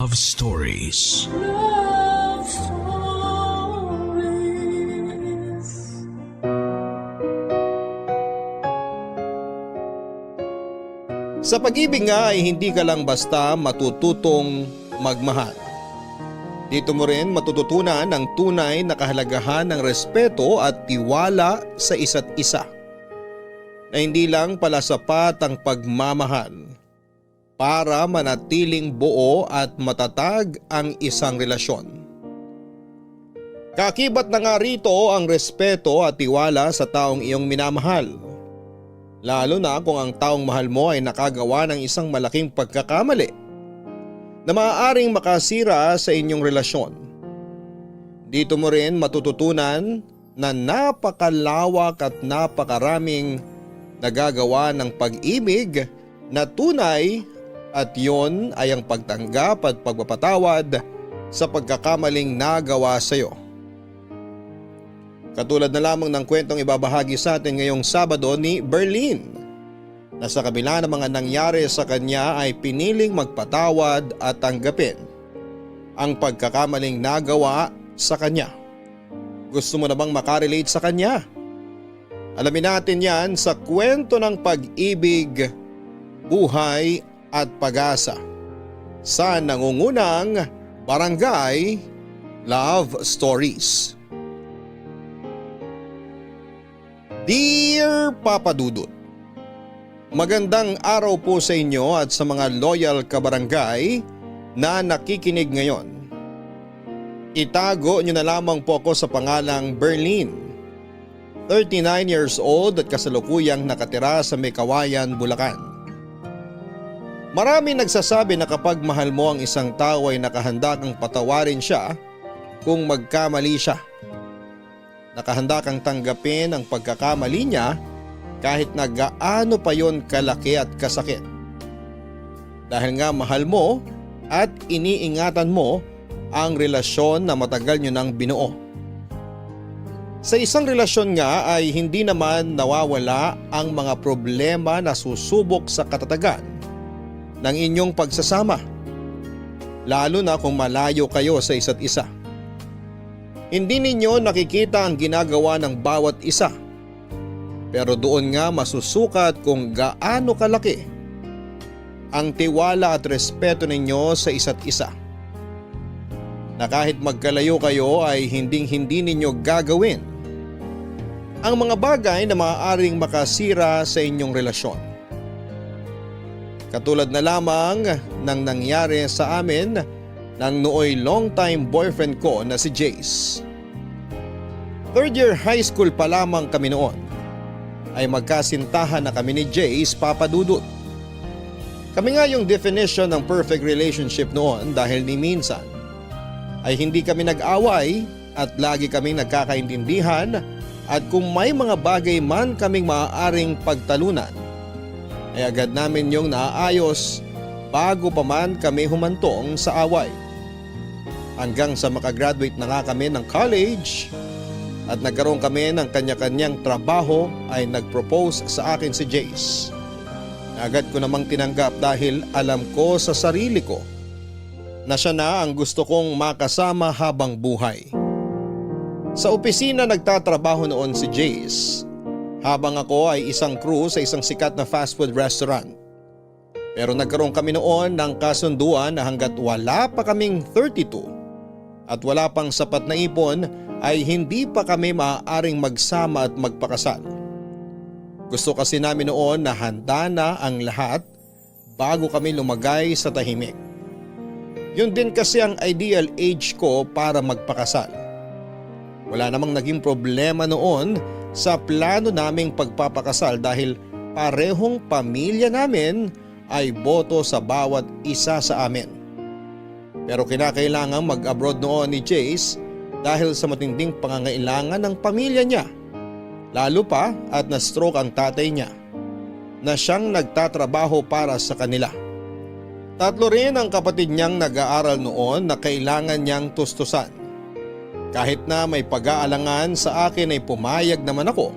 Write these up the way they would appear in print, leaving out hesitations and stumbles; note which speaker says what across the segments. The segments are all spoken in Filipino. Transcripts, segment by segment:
Speaker 1: Love Stories.
Speaker 2: Love Stories.
Speaker 3: Sa pag-ibig nga ay hindi ka lang basta matututong magmahal. Dito mo rin matututunan ang tunay na kahalagahan ng respeto at tiwala sa isa't isa. Na hindi lang pala sapat ang pagmamahal para manatiling buo at matatag ang isang relasyon. Kakibat na nga rito ang respeto at tiwala sa taong iyong minamahal. Lalo na kung ang taong mahal mo ay nakagawa ng isang malaking pagkakamali na maaaring makasira sa inyong relasyon. Dito mo rin matututunan na napakalawak at napakaraming nagagawa ng pag-ibig na tunay at yon ay ang pagtanggap at pagpapatawad sa pagkakamaling nagawa sa iyo. Katulad na lamang ng kwentong ibabahagi sa atin ngayong Sabado ni Berlin na sa kabila ng mga nangyari sa kanya ay piniling magpatawad at tanggapin ang pagkakamaling nagawa sa kanya. Gusto mo na bang makarelate sa kanya? Alamin natin yan sa kwento ng pag-ibig, buhay at pag-asa sa nangungunang Barangay Love Stories. Dear Papa Dudut, magandang araw po sa inyo at sa mga loyal kabarangay na nakikinig ngayon. Itago nyo na lamang po ako sa pangalang Berlin. 39 years old at kasalukuyang nakatira sa Mekawayan, Bulacan. Marami nagsasabi na kapag mahal mo ang isang tao ay nakahanda kang patawarin siya kung magkamali siya. Nakahanda kang tanggapin ang pagkakamali niya kahit na gaano pa yon kalaki at kasakit. Dahil nga mahal mo at iniingatan mo ang relasyon na matagal nyo nang binuo. Sa isang relasyon nga ay hindi naman nawawala ang mga problema na susubok sa katatagan ng inyong pagsasama. Lalo na kung malayo kayo sa isa't isa. Hindi ninyo nakikita ang ginagawa ng bawat isa. Pero doon nga masusukat kung gaano kalaki ang tiwala at respeto ninyo sa isa't isa. Na kahit magkalayo kayo ay hindi ninyo gagawin ang mga bagay na maaaring makasira sa inyong relasyon. Katulad na lamang ng nangyari sa amin ng nooy long-time boyfriend ko na si Jace. Third year high school pa lamang kami noon ay magkasintahan na kami ni Jace, Papa Dudut. Kami nga yung definition ng perfect relationship noon dahil ni minsan ay hindi kami nag-away at lagi kaming nagkakaintindihan at kung may mga bagay man kaming maaaring pagtalunan ay agad namin yung naaayos bago pa man kami humantong sa away. Hanggang sa makagraduate na nga kami ng college at nagkaroon kami ng kanya-kanyang trabaho ay nag-propose sa akin si Jace. Agad ko namang tinanggap dahil alam ko sa sarili ko na siya na ang gusto kong makasama habang buhay. Sa opisina nagtatrabaho noon si Jace habang ako ay isang crew sa isang sikat na fast food restaurant. Pero nagkaroon kami noon ng kasunduan na hanggat wala pa kaming 32 at wala pang sapat na ipon ay hindi pa kami maaaring magsama at magpakasal. Gusto kasi namin noon na handa na ang lahat bago kami lumagay sa tahimik. Yun din kasi ang ideal age ko para magpakasal. Wala namang naging problema noon sa plano naming pagpapakasal dahil parehong pamilya namin ay boto sa bawat isa sa amin. Pero kinakailangang mag-abroad noon ni Jace dahil sa matinding pangangailangan ng pamilya niya. Lalo pa at na-stroke ang tatay niya na siyang nagtatrabaho para sa kanila. 3 rin ang kapatid niyang nag-aaral noon na kailangan niyang tustusan. Kahit na may pag-aalangan sa akin ay pumayag naman ako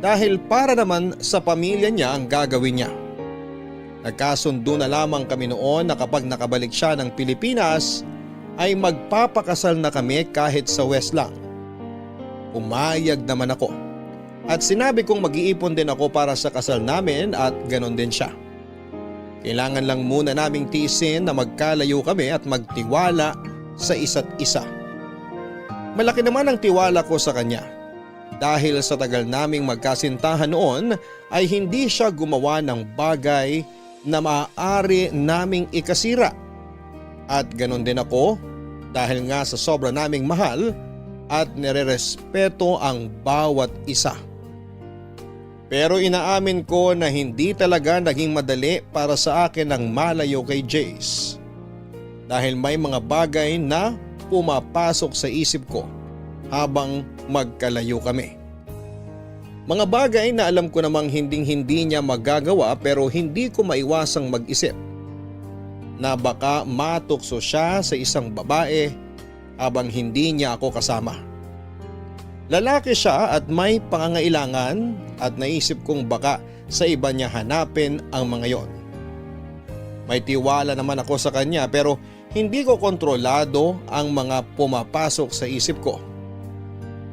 Speaker 3: dahil para naman sa pamilya niya ang gagawin niya. Nagkasundo na lamang kami noon na kapag nakabalik siya ng Pilipinas ay magpapakasal na kami kahit sa West lang. Umayag naman ako at sinabi kong mag-iipon din ako para sa kasal namin at ganon din siya. Kailangan lang muna naming tiisin na magkalayo kami at magtiwala sa isa't isa. Malaki naman ang tiwala ko sa kanya. Dahil sa tagal naming magkasintahan noon ay hindi siya gumawa ng bagay na maaari naming ikasira. At ganon din ako dahil nga sa sobra naming mahal at nirerespeto ang bawat isa. Pero inaamin ko na hindi talaga naging madali para sa akin ang malayo kay Jace. Dahil may mga bagay na pumapasok sa isip ko habang magkalayo kami. Mga bagay na alam ko namang hindi niya magagawa pero hindi ko maiwasang mag-isip na baka matukso siya sa isang babae habang hindi niya ako kasama. Lalaki siya at may pangangailangan at naisip kong baka sa iba niya hanapin ang mga yon. May tiwala naman ako sa kanya pero hindi ko kontrolado ang mga pumapasok sa isip ko.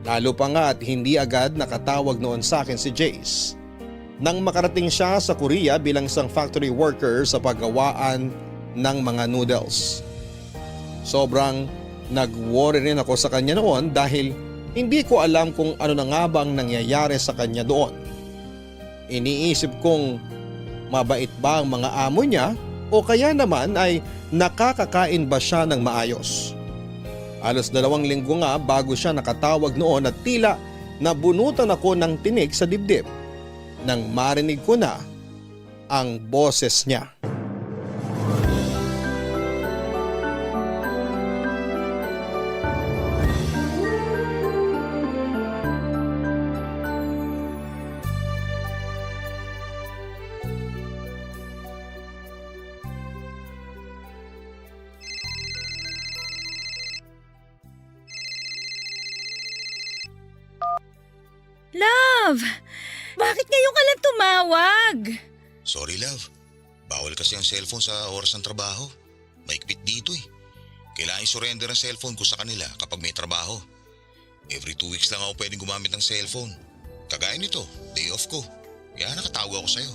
Speaker 3: Lalo pa nga at hindi agad nakatawag noon sa akin si Jace. Nang makarating siya sa Korea bilang isang factory worker sa paggawaan ng mga noodles. Sobrang nag-worry rin ako sa kanya noon dahil hindi ko alam kung ano na nga bang nangyayari sa kanya doon. Iniisip kong mabait ba ang mga amo niya o kaya naman ay nakakakain ba siya ng maayos. Halos 2 linggo nga bago siya nakatawag noon at tila nabunutan ako ng tinig sa dibdib nang marinig ko na ang boses niya.
Speaker 1: Love! Bakit ngayon ka lang tumawag?
Speaker 4: Sorry love, bawal kasi ang cellphone sa oras ng trabaho. Maikpit dito eh. Kailangan i-surrender ang cellphone ko sa kanila kapag may trabaho. Every 2 weeks lang ako pwedeng gumamit ng cellphone. Kagaya nito, day off ko. Kaya nakatawag ako sa'yo.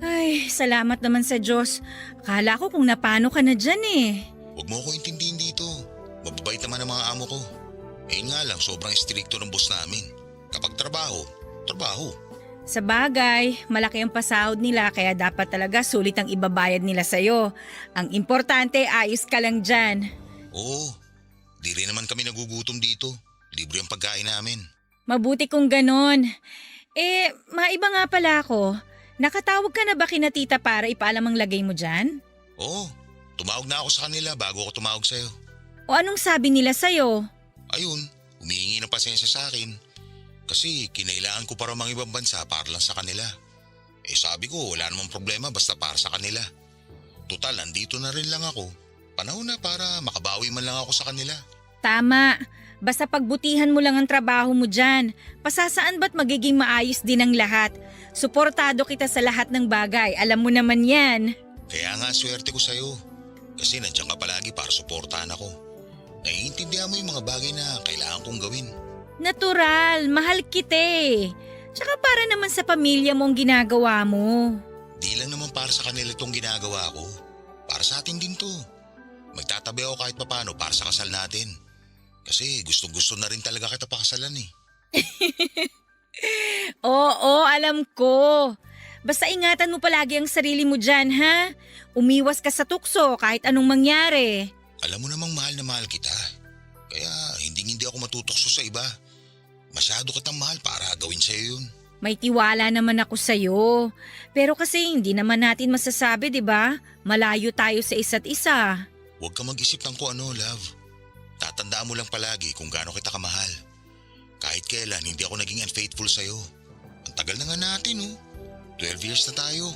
Speaker 1: Ay, salamat naman sa Diyos. Akala ko kung napano ka na dyan eh.
Speaker 4: Huwag mo ako intindihin dito. Mababait naman ang mga amo ko. Eh nga lang, sobrang stricto ng boss namin. Kapag trabaho, trabaho.
Speaker 1: Sa bagay, malaki ang pasahod nila kaya dapat talaga sulit ang ibabayad nila sa'yo. Ang importante, ayos ka lang dyan.
Speaker 4: Oo, di rin naman kami nagugutom dito. Libre ang pagkain namin.
Speaker 1: Mabuti kung ganon. Maiba nga pala ako. Nakatawag ka na ba kina tita para ipaalam ang lagay mo dyan?
Speaker 4: Oo, tumawag na ako sa kanila bago ako tumawag sa'yo.
Speaker 1: O anong sabi nila sa'yo?
Speaker 4: Ayun, humihingi ng pasensya sa akin. Kasi kinailangan ko para mga ibang bansa para lang sa kanila. Eh sabi ko wala namang problema basta para sa kanila. Total, andito na rin lang ako. Panahon na para makabawi man lang ako sa kanila.
Speaker 1: Tama. Basta pagbutihan mo lang ang trabaho mo dyan. Pasasaan ba't magiging maayos din ang lahat? Suportado kita sa lahat ng bagay. Alam mo naman yan.
Speaker 4: Kaya nga swerte ko sa'yo. Kasi nandiyan ka palagi para suportahan ako. Naiintindihan mo yung mga bagay na kailangan kong gawin.
Speaker 1: Natural, mahal kita eh. Tsaka para naman sa pamilya mo ang ginagawa mo.
Speaker 4: Di lang naman para sa kanila itong ginagawa ko. Para sa atin din to. Magtatabi ako kahit papano para sa kasal natin. Kasi gustong-gusto na rin talaga kita pakasalan eh.
Speaker 1: Oo, alam ko. Basta ingatan mo palagi ang sarili mo dyan, ha? Umiwas ka sa tukso kahit anong mangyari.
Speaker 4: Alam mo namang mahal na mahal kita. Kaya hindi ako matutokso sa iba. Masyado kitang mahal para gawin sa'yo yun.
Speaker 1: May tiwala naman ako sa'yo. Pero kasi hindi naman natin masasabi, di ba? Malayo tayo sa isa't isa.
Speaker 4: Huwag ka mag-isip ng kung ano, love. Tatandaan mo lang palagi kung gaano kita kamahal. Kahit kailan hindi ako naging unfaithful sa'yo. Ang tagal na nga natin, oh. 12 years na tayo.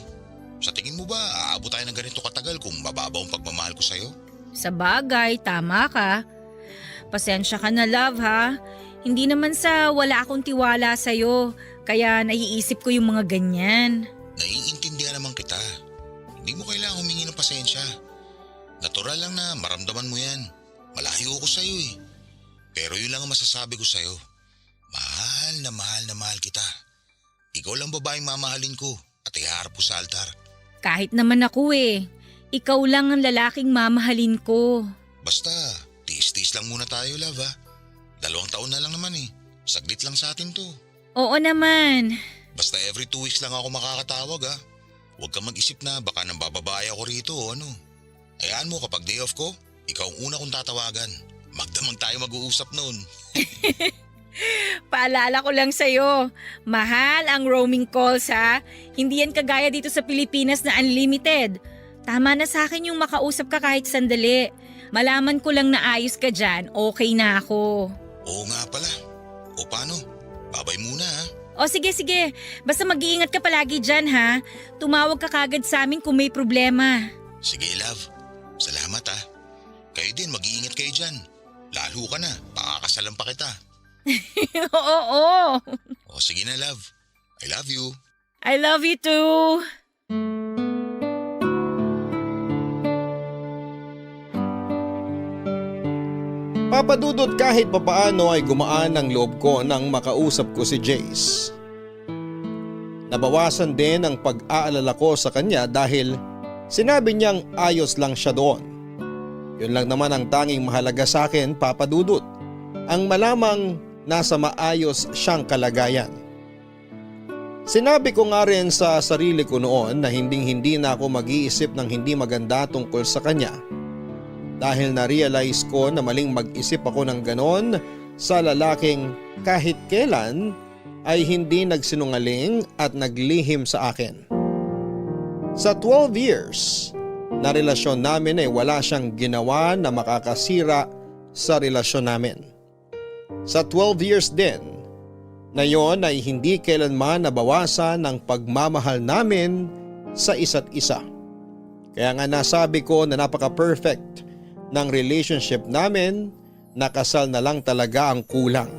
Speaker 4: Sa tingin mo ba, aabot tayo ng ganito katagal kung mababaw ang pagmamahal ko sa'yo?
Speaker 1: Sa bagay, tama ka. Pasensya ka na, love, ha? Hindi naman sa wala akong tiwala sa'yo, kaya naiisip ko yung mga ganyan.
Speaker 4: Naiintindihan naman kita. Natural lang na maramdaman mo yan. Malayo ako sa'yo eh. Pero yun lang ang masasabi ko sa'yo. Mahal na mahal kita. Ikaw lang babaeng mamahalin ko at iharap ko sa altar.
Speaker 1: Kahit naman ako eh. Ikaw lang ang lalaking mamahalin ko.
Speaker 4: Basta, tiis-tiis lang muna tayo, love ha. 2 taon na lang naman eh. Saglit lang sa atin to.
Speaker 1: Oo naman.
Speaker 4: Basta every 2 weeks lang ako makakatawag ha. Huwag kang mag-isip na baka nang bababae ako rito o ano. Hayaan mo kapag day off ko, ikaw ang una kong tatawagan. Magdamang tayo mag-uusap noon.
Speaker 1: Paalala ko lang sa'yo, mahal ang roaming calls ha. Hindi yan kagaya dito sa Pilipinas na unlimited. Tama na sa akin yung makausap ka kahit sandali. Malaman ko lang na ayos ka dyan, okay na ako.
Speaker 4: Oo nga pala. O paano? Babay muna ha.
Speaker 1: O sige, basta mag-iingat ka palagi dyan ha. Tumawag ka kagad sa amin kung may problema.
Speaker 4: Sige love. Salamat ha. Kayo din mag-iingat kayo dyan. Lalo ka na, pakakasalan pa kita.
Speaker 1: Oo.
Speaker 4: O sige na love. I love you.
Speaker 1: I love you too.
Speaker 3: Papadudot kahit papaano ay gumaan ang loob ko nang makausap ko si Jace. Nabawasan din ang pag-aalala ko sa kanya dahil sinabi niyang ayos lang siya doon. Yun lang naman ang tanging mahalaga sa akin, Papadudot. Ang malamang nasa maayos siyang kalagayan. Sinabi ko nga rin sa sarili ko noon na hindi na ako mag-iisip ng hindi maganda tungkol sa kanya. Dahil na-realize ko na maling mag-isip ako ng ganon sa lalaking kahit kailan ay hindi nagsinungaling at naglihim sa akin. Sa 12 years na relasyon namin ay wala siyang ginawa na makakasira sa relasyon namin. Sa 12 years din na yon ay hindi kailanman nabawasan ang pagmamahal namin sa isa't isa. Kaya nga nasabi ko na napaka-perfect ng relationship namin, na kasal na lang talaga ang kulang.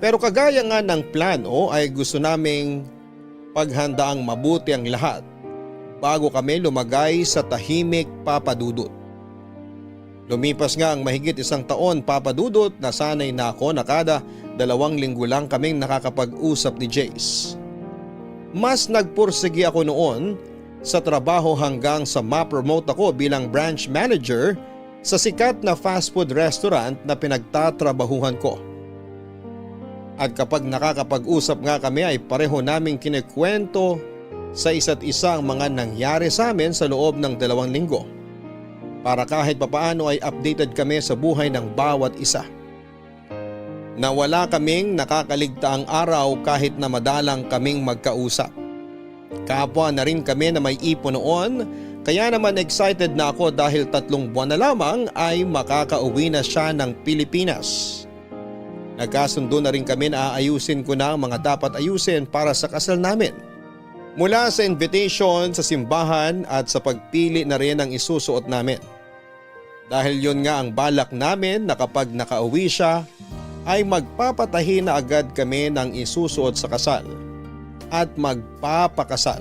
Speaker 3: Pero kagaya nga ng plano ay gusto naming paghandaang mabuti ang lahat bago kami lumagay sa tahimik, Papadudot. Lumipas nga ang mahigit 1 taon, Papadudot, na sanay na ako na kada 2 linggo lang kaming nakakapag-usap ni Jace. Mas nagpursigi ako noon sa trabaho hanggang sa ma-promote ako bilang branch manager sa sikat na fast food restaurant na pinagtatrabahuhan ko. At kapag nakakapag-usap nga kami ay pareho naming kinikwento sa isa't isa ang mga nangyari sa amin sa loob ng 2 linggo. Para kahit papaano ay updated kami sa buhay ng bawat isa. Na wala kaming nakakaligtaang araw kahit na madalang kaming magkausap. Kapwa na rin kami na may ipon noon, kaya naman excited na ako dahil 3 buwan na lamang ay makakauwi na siya ng Pilipinas. Nagkasundo na rin kami na aayusin ko na ang mga dapat ayusin para sa kasal namin. Mula sa invitation sa simbahan at sa pagpili na rin ang isusuot namin. Dahil yun nga ang balak namin na kapag nakauwi siya ay magpapatahi na agad kami ng isusuot sa kasal at magpapakasal.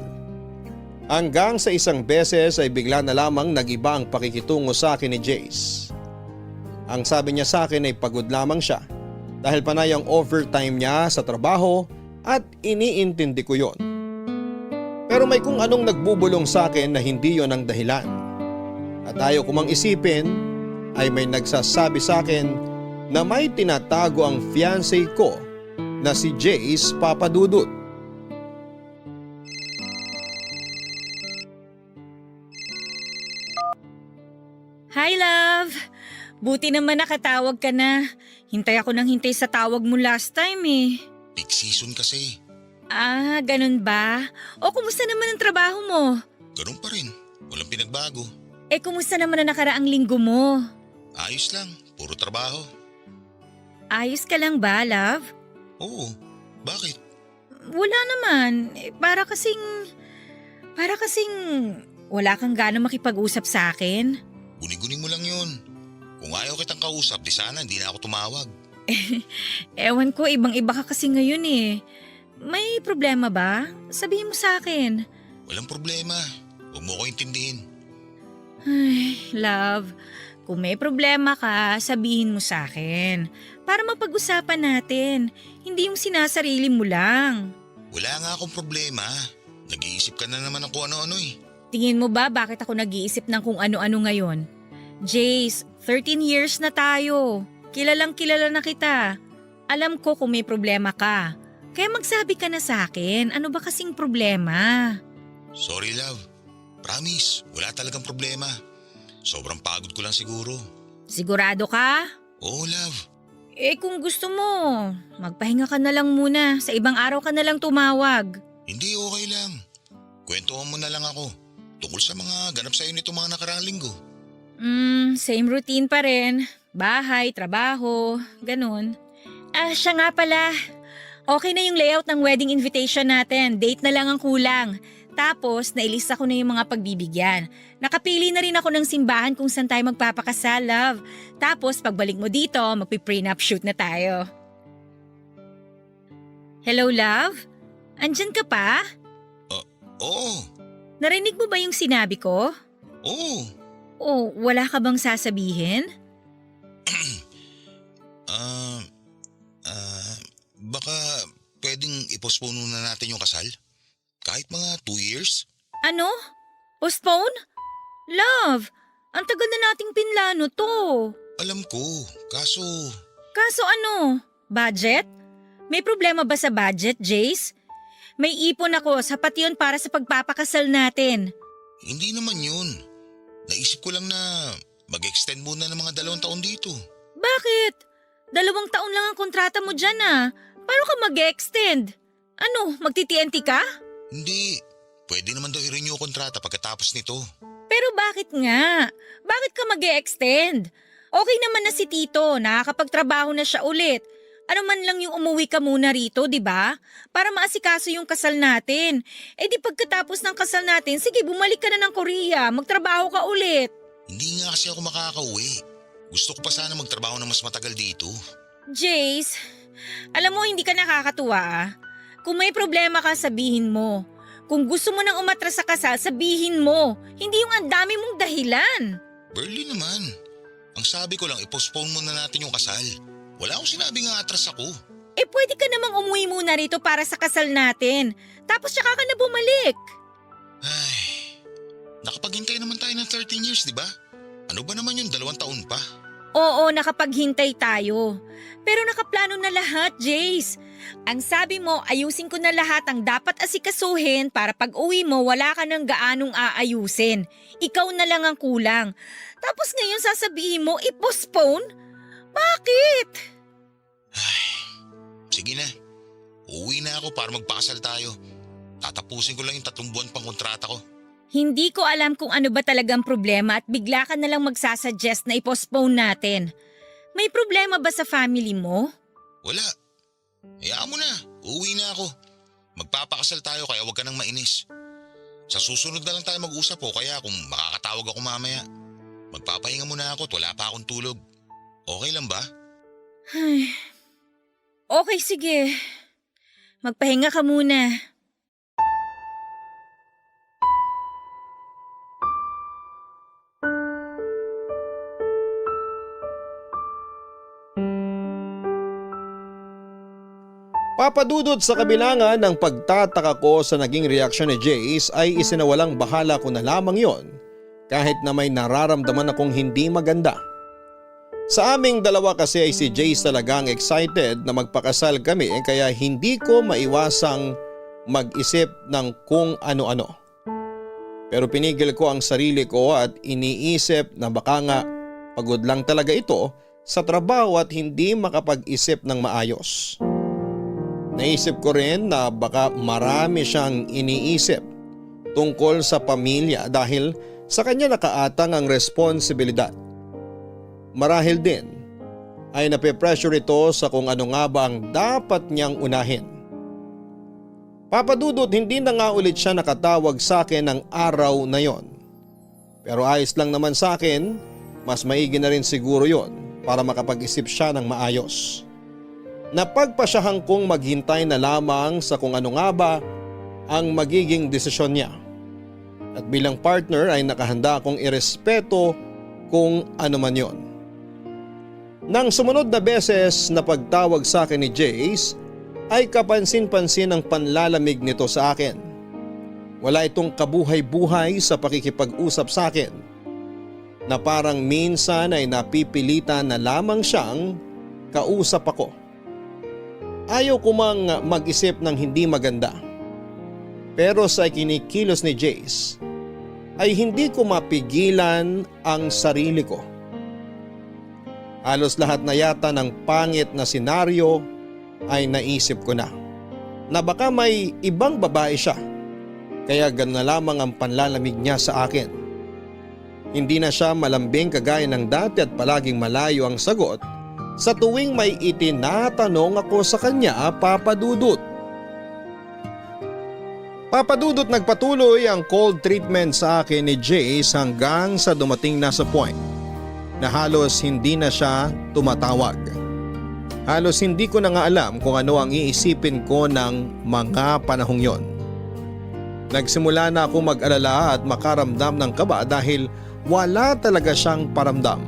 Speaker 3: Hanggang sa isang beses ay bigla na lamang nag-iba ang pakikitungo sa akin ni Jace. Ang sabi niya sa akin ay pagod lamang siya dahil panay ang overtime niya sa trabaho at iniintindi ko yon. Pero may kung anong nagbubulong sa akin na hindi yon ang dahilan. At ayaw ko mang isipin ay may nagsasabi sa akin na may tinatago ang fiancé ko na si Jace, Papadudot.
Speaker 1: Hi love! Buti naman nakatawag ka na. Hintay ako ng hintay sa tawag mo last time eh.
Speaker 4: Peak season kasi.
Speaker 1: Ah, ganun ba? O kumusta naman ang trabaho mo?
Speaker 4: Ganun pa rin. Walang pinagbago.
Speaker 1: Eh kumusta naman ang nakaraang linggo mo?
Speaker 4: Ayos lang. Puro trabaho.
Speaker 1: Ayos ka lang ba, love?
Speaker 4: Oo. Bakit?
Speaker 1: Wala naman. Para kasing wala kang gana makipag-usap sa akin.
Speaker 4: Guni-guni mo lang yun. Kung ayaw kitang kausap, di sana hindi na ako tumawag.
Speaker 1: Ewan ko, ibang-iba ka kasi ngayon eh. May problema ba? Sabihin mo sa akin.
Speaker 4: Walang problema. Huwag mo ko intindihin.
Speaker 1: Ay, love, kung may problema ka, sabihin mo sa akin. Para mapag-usapan natin, hindi yung sinasarili mo lang.
Speaker 4: Wala nga akong problema. Nag-iisip ka na naman ng kung ano-ano eh.
Speaker 1: Tingin mo ba bakit ako nag-iisip ng kung ano-ano ngayon? Jace, 13 years na tayo. Kilalang kilala na kita. Alam ko kung may problema ka. Kaya magsabi ka na sa akin, ano ba kasing problema?
Speaker 4: Sorry love. Promise, wala talagang problema. Sobrang pagod ko lang siguro.
Speaker 1: Sigurado ka?
Speaker 4: Oo love.
Speaker 1: Eh kung gusto mo, magpahinga ka na lang muna. Sa ibang araw ka na lang tumawag.
Speaker 4: Hindi okay lang. Kwentuhan mo na lang ako. Tungkol sa mga ganap sa'yo nito mga nakaraang linggo.
Speaker 1: Same routine pa rin. Bahay, trabaho, ganun. Siya nga pala. Okay na yung layout ng wedding invitation natin. Date na lang ang kulang. Tapos, nailista ko na yung mga pagbibigyan. Nakapili na rin ako ng simbahan kung saan tayo magpapakasal, love. Tapos, pagbalik mo dito, magpi-prenup shoot na tayo. Hello, love? Andyan ka pa?
Speaker 4: Oo.
Speaker 1: Narinig mo ba yung sinabi ko?
Speaker 4: Oo.
Speaker 1: O, wala ka bang sasabihin?
Speaker 4: Baka pwedeng i-postpone muna natin yung kasal? Kahit mga 2 years?
Speaker 1: Ano? Postpone? Love, ang tagal na nating pinlano to.
Speaker 4: Alam ko, kaso…
Speaker 1: Kaso ano? Budget? May problema ba sa budget, Jace? May ipon ako, sapat yun para sa pagpapakasal natin.
Speaker 4: Hindi naman yun. Naisip ko lang na mag-extend muna ng mga 2 taon dito.
Speaker 1: Bakit? 2 taon lang ang kontrata mo dyan ah. Paano ka mag-extend? Ano, magti-TNT ka?
Speaker 4: Hindi. Pwede naman daw i-renew kontrata pagkatapos nito.
Speaker 1: Pero bakit nga? Bakit ka mag-extend? Okay naman na si Tito, nakakapagtrabaho na siya ulit. Ano man lang yung umuwi ka muna rito, di ba? Para maasikaso yung kasal natin. Eh di pagkatapos ng kasal natin, sige bumalik ka na ng Korea, magtrabaho ka ulit.
Speaker 4: Hindi nga kasi ako makakauwi. Gusto ko pa sana magtrabaho na mas matagal dito.
Speaker 1: Jace, alam mo hindi ka nakakatuwa ah. Kung may problema ka, sabihin mo. Kung gusto mo nang umatras sa kasal, sabihin mo. Hindi yung ang dami mong dahilan.
Speaker 4: Barely naman. Ang sabi ko lang, i-postpone muna natin yung kasal. Wala akong sinabing atras ako.
Speaker 1: Eh pwede ka namang umuwi muna rito para sa kasal natin. Tapos tsaka ka na bumalik.
Speaker 4: Ay, nakapaghintay naman tayo ng 13 years, di ba? Ano ba naman yung 2 taon pa?
Speaker 1: Oo, nakapaghintay tayo. Pero nakaplano na lahat, Jace. Ang sabi mo, ayusin ko na lahat ang dapat asikasuhin para pag uwi mo wala ka ng gaanong aayusin. Ikaw na lang ang kulang. Tapos ngayon sasabihin mo, i-postpone? Bakit?
Speaker 4: Ay, sige na. Uuwi na ako para magpakasal tayo. Tatapusin ko lang yung 3 buwan pang kontrata ko.
Speaker 1: Hindi ko alam kung ano ba talagang problema at bigla ka na lang magsasuggest na i-postpone natin. May problema ba sa family mo?
Speaker 4: Wala. Hayaan mo na. Uuwi na ako. Magpapakasal tayo kaya huwag ka nang mainis. Sa susunod na lang tayo mag-usap o kaya kung makakatawag ako mamaya. Magpapahinga muna ako at wala pa akong tulog. Okay lang ba?
Speaker 1: Ay, okay, sige. Magpahinga ka muna.
Speaker 3: Papadudot sa kabilangan ng pagtataka ko sa naging reaksyon ni Jace ay isinawalang bahala ko na lamang yon kahit na may nararamdaman akong hindi maganda. Sa aming dalawa kasi ay si Jace talagang excited na magpakasal kami kaya hindi ko maiwasang mag-isip ng kung ano-ano. Pero pinigil ko ang sarili ko at iniisip na baka nga pagod lang talaga ito sa trabaho at hindi makapag-isip ng maayos. Naisip ko rin na baka marami siyang iniisip tungkol sa pamilya dahil sa kanya nakaatang ang responsibilidad. Marahil din ay nape-pressure ito sa kung ano nga ba ang dapat niyang unahin. Papadudot hindi na nga ulit siya nakatawag sa akin ng araw na yon. Pero ayos lang naman sa akin, mas maigi na rin siguro yon para makapag-isip siya ng maayos. Napagpasyahan kong maghintay na lamang sa kung ano nga ba ang magiging desisyon niya. At bilang partner ay nakahanda akong irespeto kung ano man yon. Nang sumunod na beses na pagtawag sa akin ni Jace ay kapansin-pansin ang panlalamig nito sa akin. Wala itong kabuhay-buhay sa pakikipag-usap sa akin na parang minsan ay napipilitan na lamang siyang kausap ako. Ayaw ko mang mag-isip ng hindi maganda. Pero sa kinikilos ni Jace ay hindi ko mapigilan ang sarili ko. Halos lahat na yata ng pangit na senaryo ay naisip ko na baka may ibang babae siya kaya gano'n na lamang ang panlalamig niya sa akin. Hindi na siya malambing kagaya ng dati at palaging malayo ang sagot sa tuwing may itinatanong ako sa kanya, Papa Dudut. Papa Dudut, nagpatuloy ang cold treatment sa akin ni Jace hanggang sa dumating na sa point na halos hindi na siya tumatawag. Halos hindi ko na nga alam kung ano ang iisipin ko ng mga panahong yon. Nagsimula na ako mag-alala at makaramdam ng kaba dahil wala talaga siyang paramdam.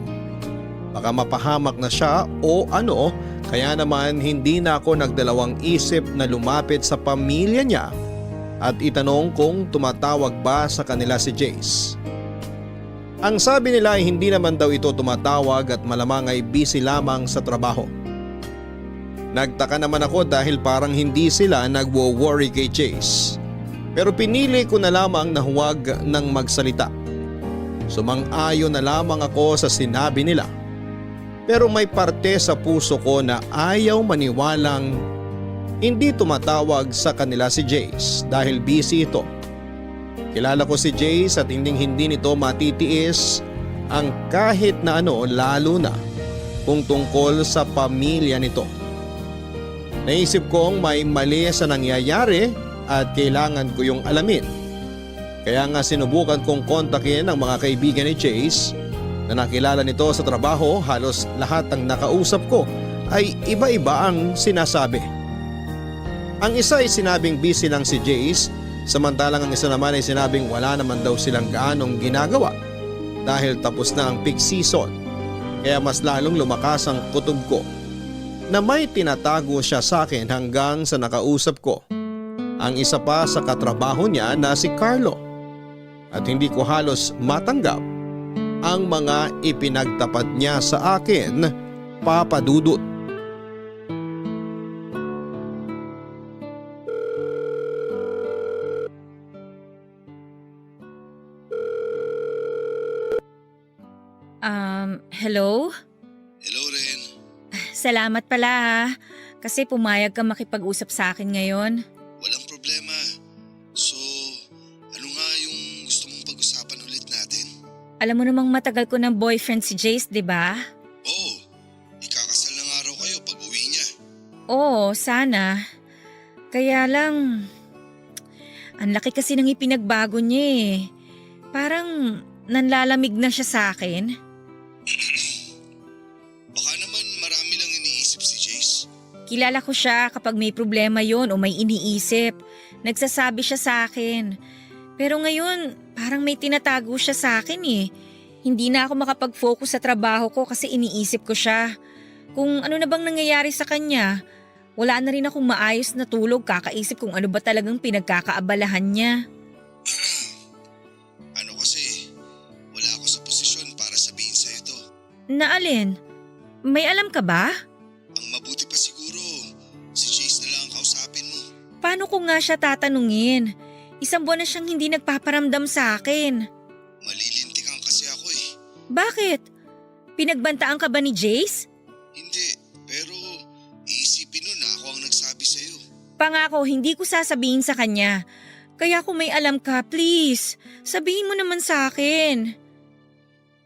Speaker 3: Baka mapahamak na siya o ano, kaya naman hindi na ako nagdalawang isip na lumapit sa pamilya niya at itanong kung tumatawag ba sa kanila si Jace. Ang sabi nila ay hindi naman daw ito tumatawag at malamang ay busy lamang sa trabaho. Nagtaka naman ako dahil parang hindi sila nagwo-worry kay Jace. Pero pinili ko na lamang na huwag nang magsalita. Sumang-ayon na lamang ako sa sinabi nila. Pero may parte sa puso ko na ayaw maniwalang hindi tumatawag sa kanila si Jace dahil busy ito. Kilala ko si Jace at hindi nito matitiis ang kahit na ano, lalo na kung tungkol sa pamilya nito. Naisip kong may mali sa nangyayari at kailangan ko yung alamin. Kaya nga sinubukan kong kontakin ang mga kaibigan ni Jace na nakilala nito sa trabaho. Halos lahat ng nakausap ko ay iba-iba ang sinasabi. Ang isa ay sinabing busy lang si Jace, samantalang ang isa naman ay sinabing wala naman daw silang gaanong ginagawa dahil tapos na ang peak season. Kaya mas lalong lumakas ang kutob ko na may tinatago siya sa akin hanggang sa nakausap ko ang isa pa sa katrabaho niya na si Carlo. At hindi ko halos matanggap ang mga ipinagtapat niya sa akin, Papa Dudut.
Speaker 1: Hello?
Speaker 4: Hello, Ren.
Speaker 1: Salamat pala ha, kasi pumayag ka makipag-usap sa akin ngayon.
Speaker 4: Walang problema. So, ano nga yung gusto mong pag-usapan ulit natin?
Speaker 1: Alam mo namang matagal ko ng boyfriend si Jace, di ba?
Speaker 4: Oo, ikakasal na nga raw kayo pag uwi niya.
Speaker 1: Oo, sana. Kaya lang, ang laki kasi ng ipinagbago niya eh. Parang nanlalamig na siya sa akin.
Speaker 4: Baka naman marami lang iniisip si Jace.
Speaker 1: Kilala ko siya kapag may problema yon o may iniisip. Nagsasabi siya sa akin. Pero ngayon, parang may tinatago siya sa akin eh. Hindi na ako makapag-focus sa trabaho ko kasi iniisip ko siya. Kung ano na bang nangyayari sa kanya, wala na rin akong maayos na tulog kakaisip kung ano ba talagang pinagkakaabalahan niya.
Speaker 4: Ano kasi, wala ako sa posisyon para sabihin sa'yo to.
Speaker 1: Na alin? May alam ka ba?
Speaker 4: Ang mabuti pa siguro, si Jace na lang ang kausapin mo.
Speaker 1: Paano ko nga siya tatanungin? Isang buwan na siyang hindi nagpaparamdam sa akin.
Speaker 4: Malilintikan kasi ako eh.
Speaker 1: Bakit? Pinagbantaan ka ba ni Jace?
Speaker 4: Hindi, pero iisipin nun na ako ang nagsabi sa'yo.
Speaker 1: Pangako, hindi ko sasabihin sa kanya. Kaya kung may alam ka, please, sabihin mo naman sa akin.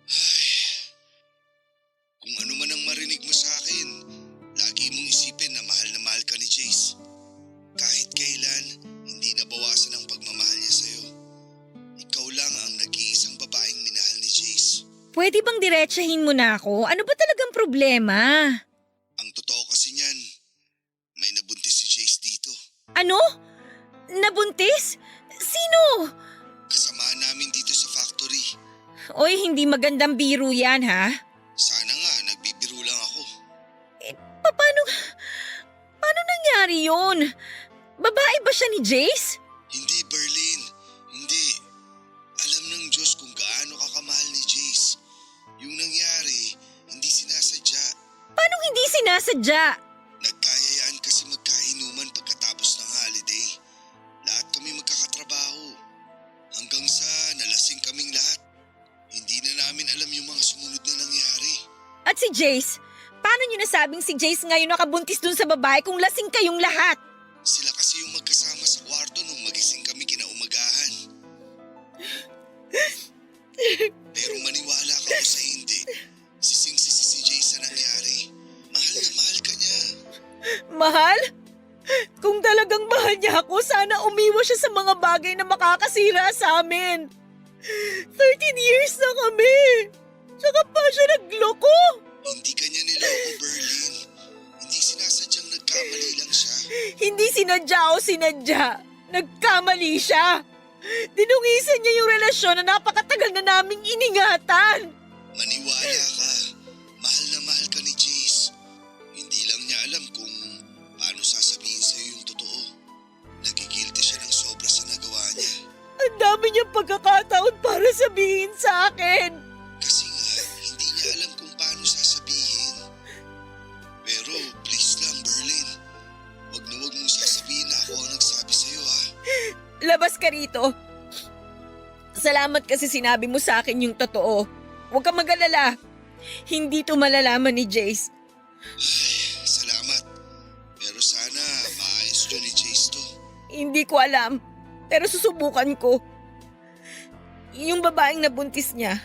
Speaker 4: Ay, kung ano man ang marinig mo sa akin, lagi mong isipin na mahal ka ni Jace. Kahit kailan, hindi nabawasan ang pagmamahal niya sa'yo. Ikaw lang ang nag-iisang babaeng minahal ni Jace.
Speaker 1: Pwede bang diretsahin mo na ako? Ano ba talagang problema?
Speaker 4: Ang totoo kasi niyan, may nabuntis si Jace dito.
Speaker 1: Ano? Nabuntis? Sino?
Speaker 4: Kasama namin
Speaker 1: Oy, hindi magandang biro yan ha.
Speaker 4: Sana nga, nagbibiro lang ako.
Speaker 1: Paano nangyari yun? Babae ba siya ni Jace?
Speaker 4: Hindi, Berlin. Hindi. Alam ng Diyos kung gaano kakamahal ni Jace. Yung nangyari, hindi sinasadya.
Speaker 1: Paano hindi sinasadya?
Speaker 4: Nagkayayaan kasi magkainuman pagkatapos ng holiday. Lahat kami magkakatrabaho. Hanggang sa nalasing kaming lahat. Hindi na namin alam yung mga sumunod na nangyari.
Speaker 1: At si Jace? Paano niyo nasabing si Jace ngayon nakabuntis dun sa babae kung lasing kayong lahat?
Speaker 4: Sila kasi yung magkasama sa kwarto nung magising kami kinaumagahan. Pero maniwala ka o sa hindi, sising-sisi si Jace sa nangyari. Mahal na mahal ka niya.
Speaker 1: Mahal? Kung talagang mahal niya ako, sana umiwas siya sa mga bagay na makakasira sa amin. 13 years na kami. Tsaka pa siya nagloko.
Speaker 4: Hindi ka niya niloko, Berlin. Hindi sinasadyang nagkamali lang siya.
Speaker 1: Hindi sinadya o sinadya. Nagkamali siya. Dinungisan niya yung relasyon na napakatagal na naming iningatan.
Speaker 4: Maniwala ka. Mahal na mahal ka ni Jace. Hindi lang niya alam kung paano sasabihin sa'yo yung totoo. Nagigilty siya ng sobra sa nagawa niya.
Speaker 1: Ang dami niyang pagkakataon para sabihin sa akin.
Speaker 4: Kasi nga, hindi niya alam kung paano sasabihin. Pero please lang, Berlin. Wag na wag mong sasabihin na ako ang nagsabi sa'yo, ha?
Speaker 1: Labas ka rito. Salamat kasi sinabi mo sa akin yung totoo. Huwag kang mag-alala. Hindi to malalaman ni Jace.
Speaker 4: Ay, salamat. Pero sana maayos niyo ni Jace to.
Speaker 1: Hindi ko alam. Pero susubukan ko. Yung babaeng nabuntis niya,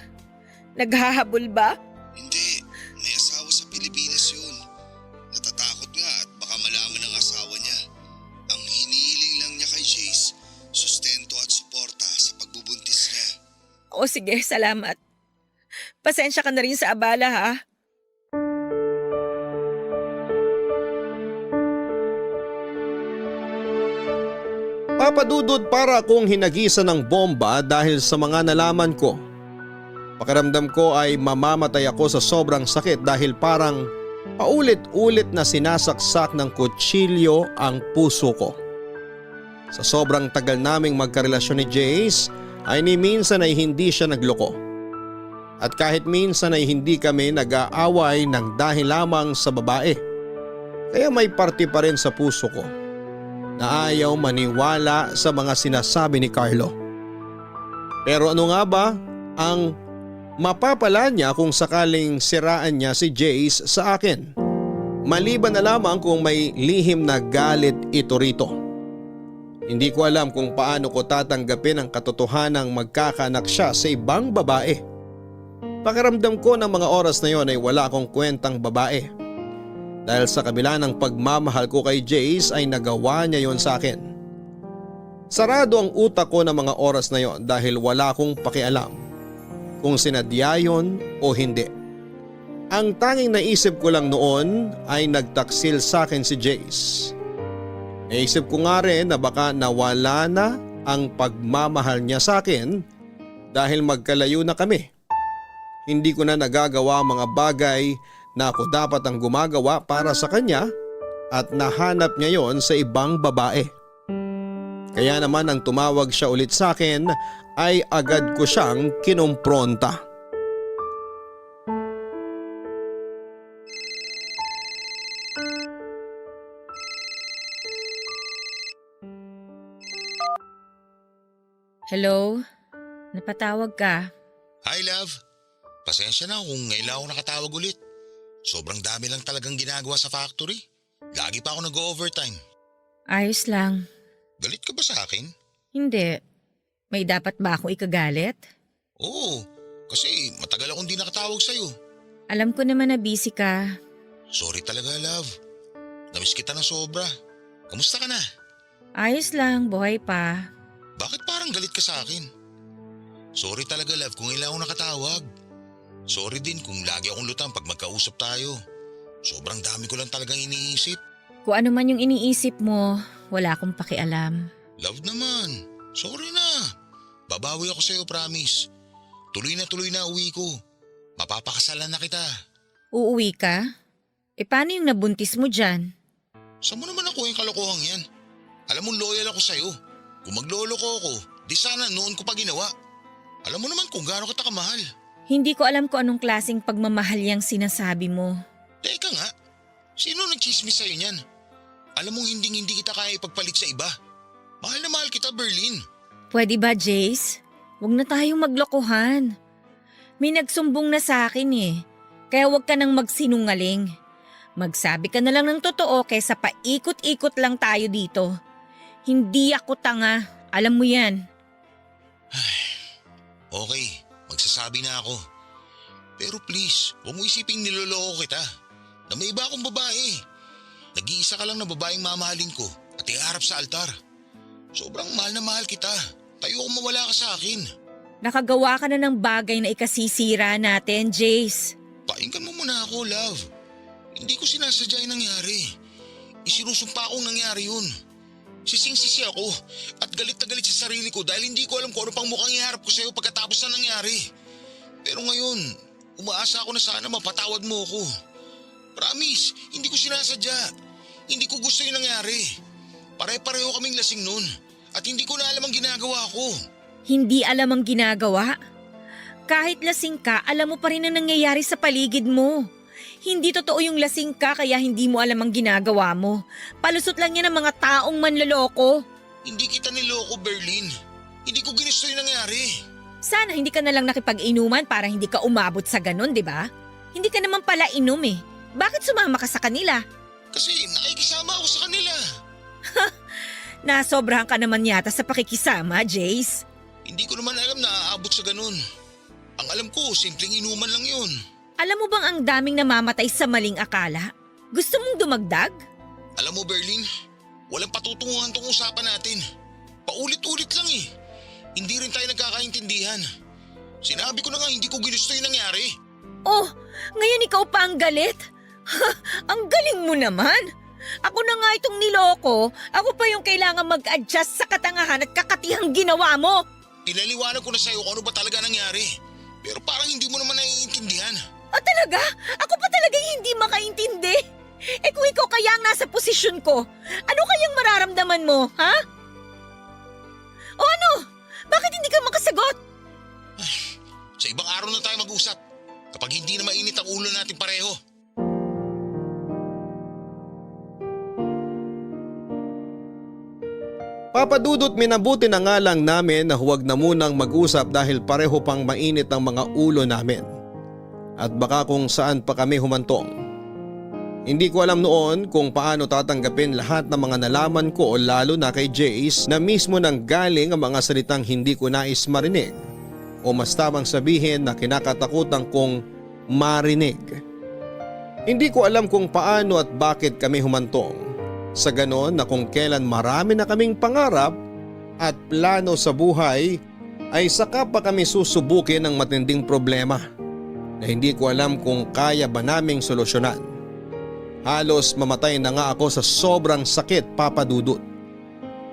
Speaker 1: naghahabol ba?
Speaker 4: Hindi. May asawa sa Pilipinas yun. Natatakot nga at baka malaman ng asawa niya. Ang hinihiling lang niya kay Jace, sustento at suporta sa pagbubuntis niya.
Speaker 1: O sige, salamat. Pasensya ka na rin sa abala ha.
Speaker 3: Papadudod para akong hinagisan ng bomba dahil sa mga nalaman ko. Pakiramdam ko ay mamamatay ako sa sobrang sakit dahil parang paulit-ulit na sinasaksak ng kutsilyo ang puso ko. Sa sobrang tagal naming magkarelasyon ni Jace ay ni minsan ay hindi siya nagloko. At kahit minsan ay hindi kami nag-aaway ng dahil lamang sa babae. Kaya may parte pa rin sa puso ko na ayaw maniwala sa mga sinasabi ni Carlo. Pero ano nga ba ang mapapala niya kung sakaling siraan niya si Jace sa akin? Maliban na lamang kung may lihim na galit ito rito. Hindi ko alam kung paano ko tatanggapin ang katotohanang magkakaanak siya sa ibang babae. Pakiramdam ko ng mga oras na yon ay wala akong kwentang babae. Dahil sa kabila ng pagmamahal ko kay Jace ay nagawa niya yon sa akin. Sarado ang utak ko ng mga oras na yon dahil wala akong pakialam kung sinadya yon o hindi. Ang tanging naisip ko lang noon ay nagtaksil sa akin si Jace. Naisip ko nga rin na baka nawala na ang pagmamahal niya sa akin dahil magkalayo na kami. Hindi ko na nagagawa mga bagay na ako dapat ang gumagawa para sa kanya at nahanap niya yon sa ibang babae. Kaya naman nang tumawag siya ulit sa akin ay agad ko siyang kinumpronta.
Speaker 1: Hello? Napatawag ka?
Speaker 4: Hi, love. Pasensya na kung ngayon lang ako nakatawag ulit. Sobrang dami lang talagang ginagawa sa factory. Lagi pa ako nag-overtime.
Speaker 1: Ayos lang.
Speaker 4: Galit ka ba sa akin?
Speaker 1: Hindi. May dapat ba akong ikagalit?
Speaker 4: Oo, kasi matagal akong di nakatawag sa'yo.
Speaker 1: Alam ko naman na busy ka.
Speaker 4: Sorry talaga, love. Namiss kita ng sobra. Kamusta ka na?
Speaker 1: Ayos lang, buhay pa.
Speaker 4: Bakit parang galit ka sa akin? Sorry talaga, love, kung ngayon lang ako nakatawag. Sorry din kung lagi akong lutang pag magkausap tayo. Sobrang dami ko lang talagang iniisip.
Speaker 1: Kung ano man yung iniisip mo, wala akong pakialam.
Speaker 4: Love naman. Sorry na. Babawi ako sa'yo, promise. Tuloy na uwi ko. Mapapakasalan na kita.
Speaker 1: Uuwi ka? Paano yung nabuntis mo dyan?
Speaker 4: Saan mo naman ako yung kalokohang yan? Alam mo loyal ako sa'yo. Kung magloloko ako, di sana noon ko pa ginawa. Alam mo naman kung gaano kita kamahal.
Speaker 1: Hindi ko alam kung anong klaseng pagmamahal yung sinasabi mo.
Speaker 4: Teka nga, sino nagchismis sa'yo niyan? Alam mong hindi kita kaya ipagpalit sa iba. Mahal na mahal kita, Berlin.
Speaker 1: Pwede ba, Jace? Huwag na tayong maglokohan. May nagsumbong na sa akin kaya huwag ka nang magsinungaling. Magsabi ka na lang ng totoo kaysa paikot-ikot lang tayo dito. Hindi ako tanga, alam mo yan.
Speaker 4: Okay, magsasabi na ako. Pero please, huwag mo isiping niloloko kita. Na may iba akong babae. Nag-iisa ka lang na babaeng mamahalin ko at iharap sa altar. Sobrang mahal na mahal kita. Tayo kung mawala ka sa akin.
Speaker 1: Nakagawa ka na ng bagay na ikasisira natin, Jace.
Speaker 4: Painggan mo muna ako, love. Hindi ko sinasadya yung nangyari. Isinusumpa akong nangyari yun. Sising-sisi ako at galit na galit sa sarili ko dahil hindi ko alam kung ano pang mukhang iharap ko sa'yo pagkatapos na nangyari. Pero ngayon, umaasa ako na sana mapatawad mo ako. Promise, hindi ko sinasadya. Hindi ko gusto yung nangyari. Pare-pareho kaming lasing nun at hindi ko na alam ang ginagawa ko.
Speaker 1: Hindi alam ang ginagawa? Kahit lasing ka, alam mo pa rin ang nangyayari sa paligid mo. Hindi totoo yung lasing ka kaya hindi mo alam ang ginagawa mo. Palusot lang yan ng mga taong manloloko.
Speaker 4: Hindi kita niloko, Berlin. Hindi ko ginusto yung nangyari.
Speaker 1: Sana hindi ka na lang nakipag-inuman para hindi ka umabot sa ganun, di ba? Hindi ka naman pala inom Bakit sumama ka sa kanila?
Speaker 4: Kasi nakikisama ako sa kanila.
Speaker 1: Nasobrahan ka naman yata sa pakikisama, Jace.
Speaker 4: Hindi ko naman alam na aabot sa ganun. Ang alam ko, simpleng inuman lang yun.
Speaker 1: Alam mo bang ang daming namamatay sa maling akala? Gusto mong dumagdag?
Speaker 4: Alam mo, Berlin, walang patutunguhan tong usapan natin. Paulit-ulit lang Hindi rin tayo nagkakaintindihan. Sinabi ko na nga hindi ko ginusto yung nangyari.
Speaker 1: Oh, ngayon ikaw pa ang galit? Ang galing mo naman. Ako na nga itong niloko. Ako pa yung kailangan mag-adjust sa katangahan at kakatihang ginawa mo.
Speaker 4: Pinaliwanag ko na sa'yo kung ano ba talaga nangyari. Pero parang hindi mo naman naiintindihan.
Speaker 1: Talaga? Ako pa talaga hindi makaintindi. Kung ikaw kaya ang nasa posisyon ko, ano kayang mararamdaman mo, ha? O ano? Bakit hindi ka makasagot?
Speaker 4: Sa ibang araw na tayo mag-usap. Kapag hindi na mainit ang ulo natin pareho.
Speaker 3: Papadudot minabuti na nga lang namin na huwag na munang mag-usap dahil pareho pang mainit ang mga ulo namin. At baka kung saan pa kami humantong. Hindi ko alam noon kung paano tatanggapin lahat ng mga nalaman ko lalo na kay Jace na mismo nang galing ang mga salitang hindi ko nais marinig o mas tamang sabihin na kinakatakutan kong marinig. Hindi ko alam kung paano at bakit kami humantong. Sa ganon na kung kailan marami na kaming pangarap at plano sa buhay ay saka pa kami susubukin ng matinding problema na hindi ko alam kung kaya ba naming solusyonan. Halos mamatay na nga ako sa sobrang sakit, Papa Dudut.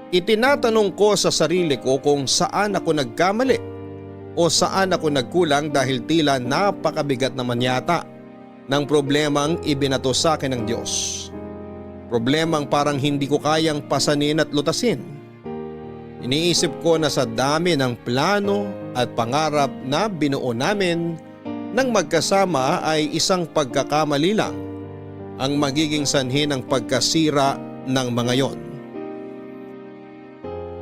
Speaker 3: Itinatanong ko sa sarili ko kung saan ako nagkamali o saan ako nagkulang dahil tila napakabigat naman yata ng problemang ibinato sa akin ng Diyos. Problemang parang hindi ko kayang pasanin at lutasin. Iniisip ko na sa dami ng plano at pangarap na binuo namin nang magkasama ay isang pagkakamali lang ang magiging sanhi ng pagkasira ng mga yon.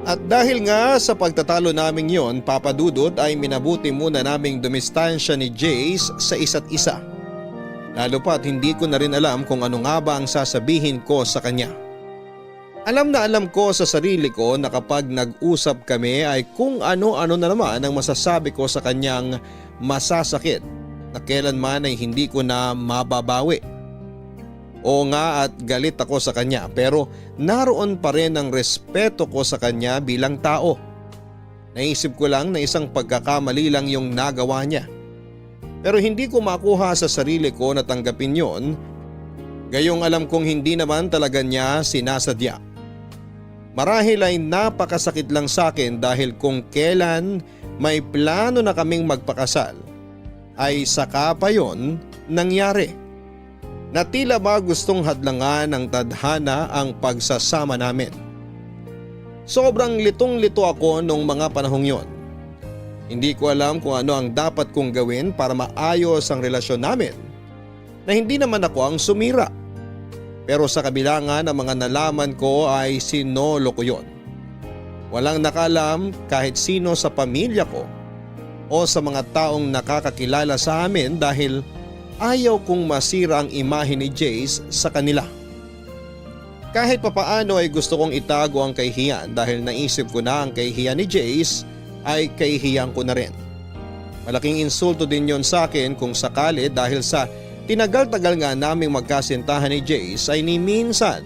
Speaker 3: At dahil nga sa pagtatalo naming yon, Papa Dudut, ay minabuti muna naming dumistansya ni Jace sa isa't isa. Lalo pa't hindi ko na rin alam kung ano nga ba ang sasabihin ko sa kanya. Alam na alam ko sa sarili ko na kapag nag-usap kami ay kung ano-ano na naman ang masasabi ko sa kanyang masasakit na kailanman ay hindi ko na mababawi. Oo nga at galit ako sa kanya pero naroon pa rin ang respeto ko sa kanya bilang tao. Naisip ko lang na isang pagkakamali lang yung nagawa niya. Pero hindi ko makuha sa sarili ko na tanggapin yon, gayong alam kong hindi naman talaga niya sinasadya. Marahil ay napakasakit lang sa akin dahil kung kailan may plano na kaming magpakasal ay saka pa yon nangyari. Na tila ba gustong hadlangan ng tadhana ang pagsasama namin. Sobrang litong-lito ako nung mga panahong yon. Hindi ko alam kung ano ang dapat kong gawin para maayos ang relasyon namin na hindi naman ako ang sumira. Pero sa kabila nga ng mga nalaman ko ay sinolo ko yon. Walang nakalam kahit sino sa pamilya ko o sa mga taong nakakakilala sa amin dahil ayaw kong masira ang imahe ni Jace sa kanila. Kahit papaano ay gusto kong itago ang kahihiyan dahil naisip ko na ang kahihiyan ni Jace ay kahihiyan ko na rin. Malaking insulto din yon sa akin kung sakali dahil sa tinagal-tagal nga naming magkasintahan ni Jace ay ni minsan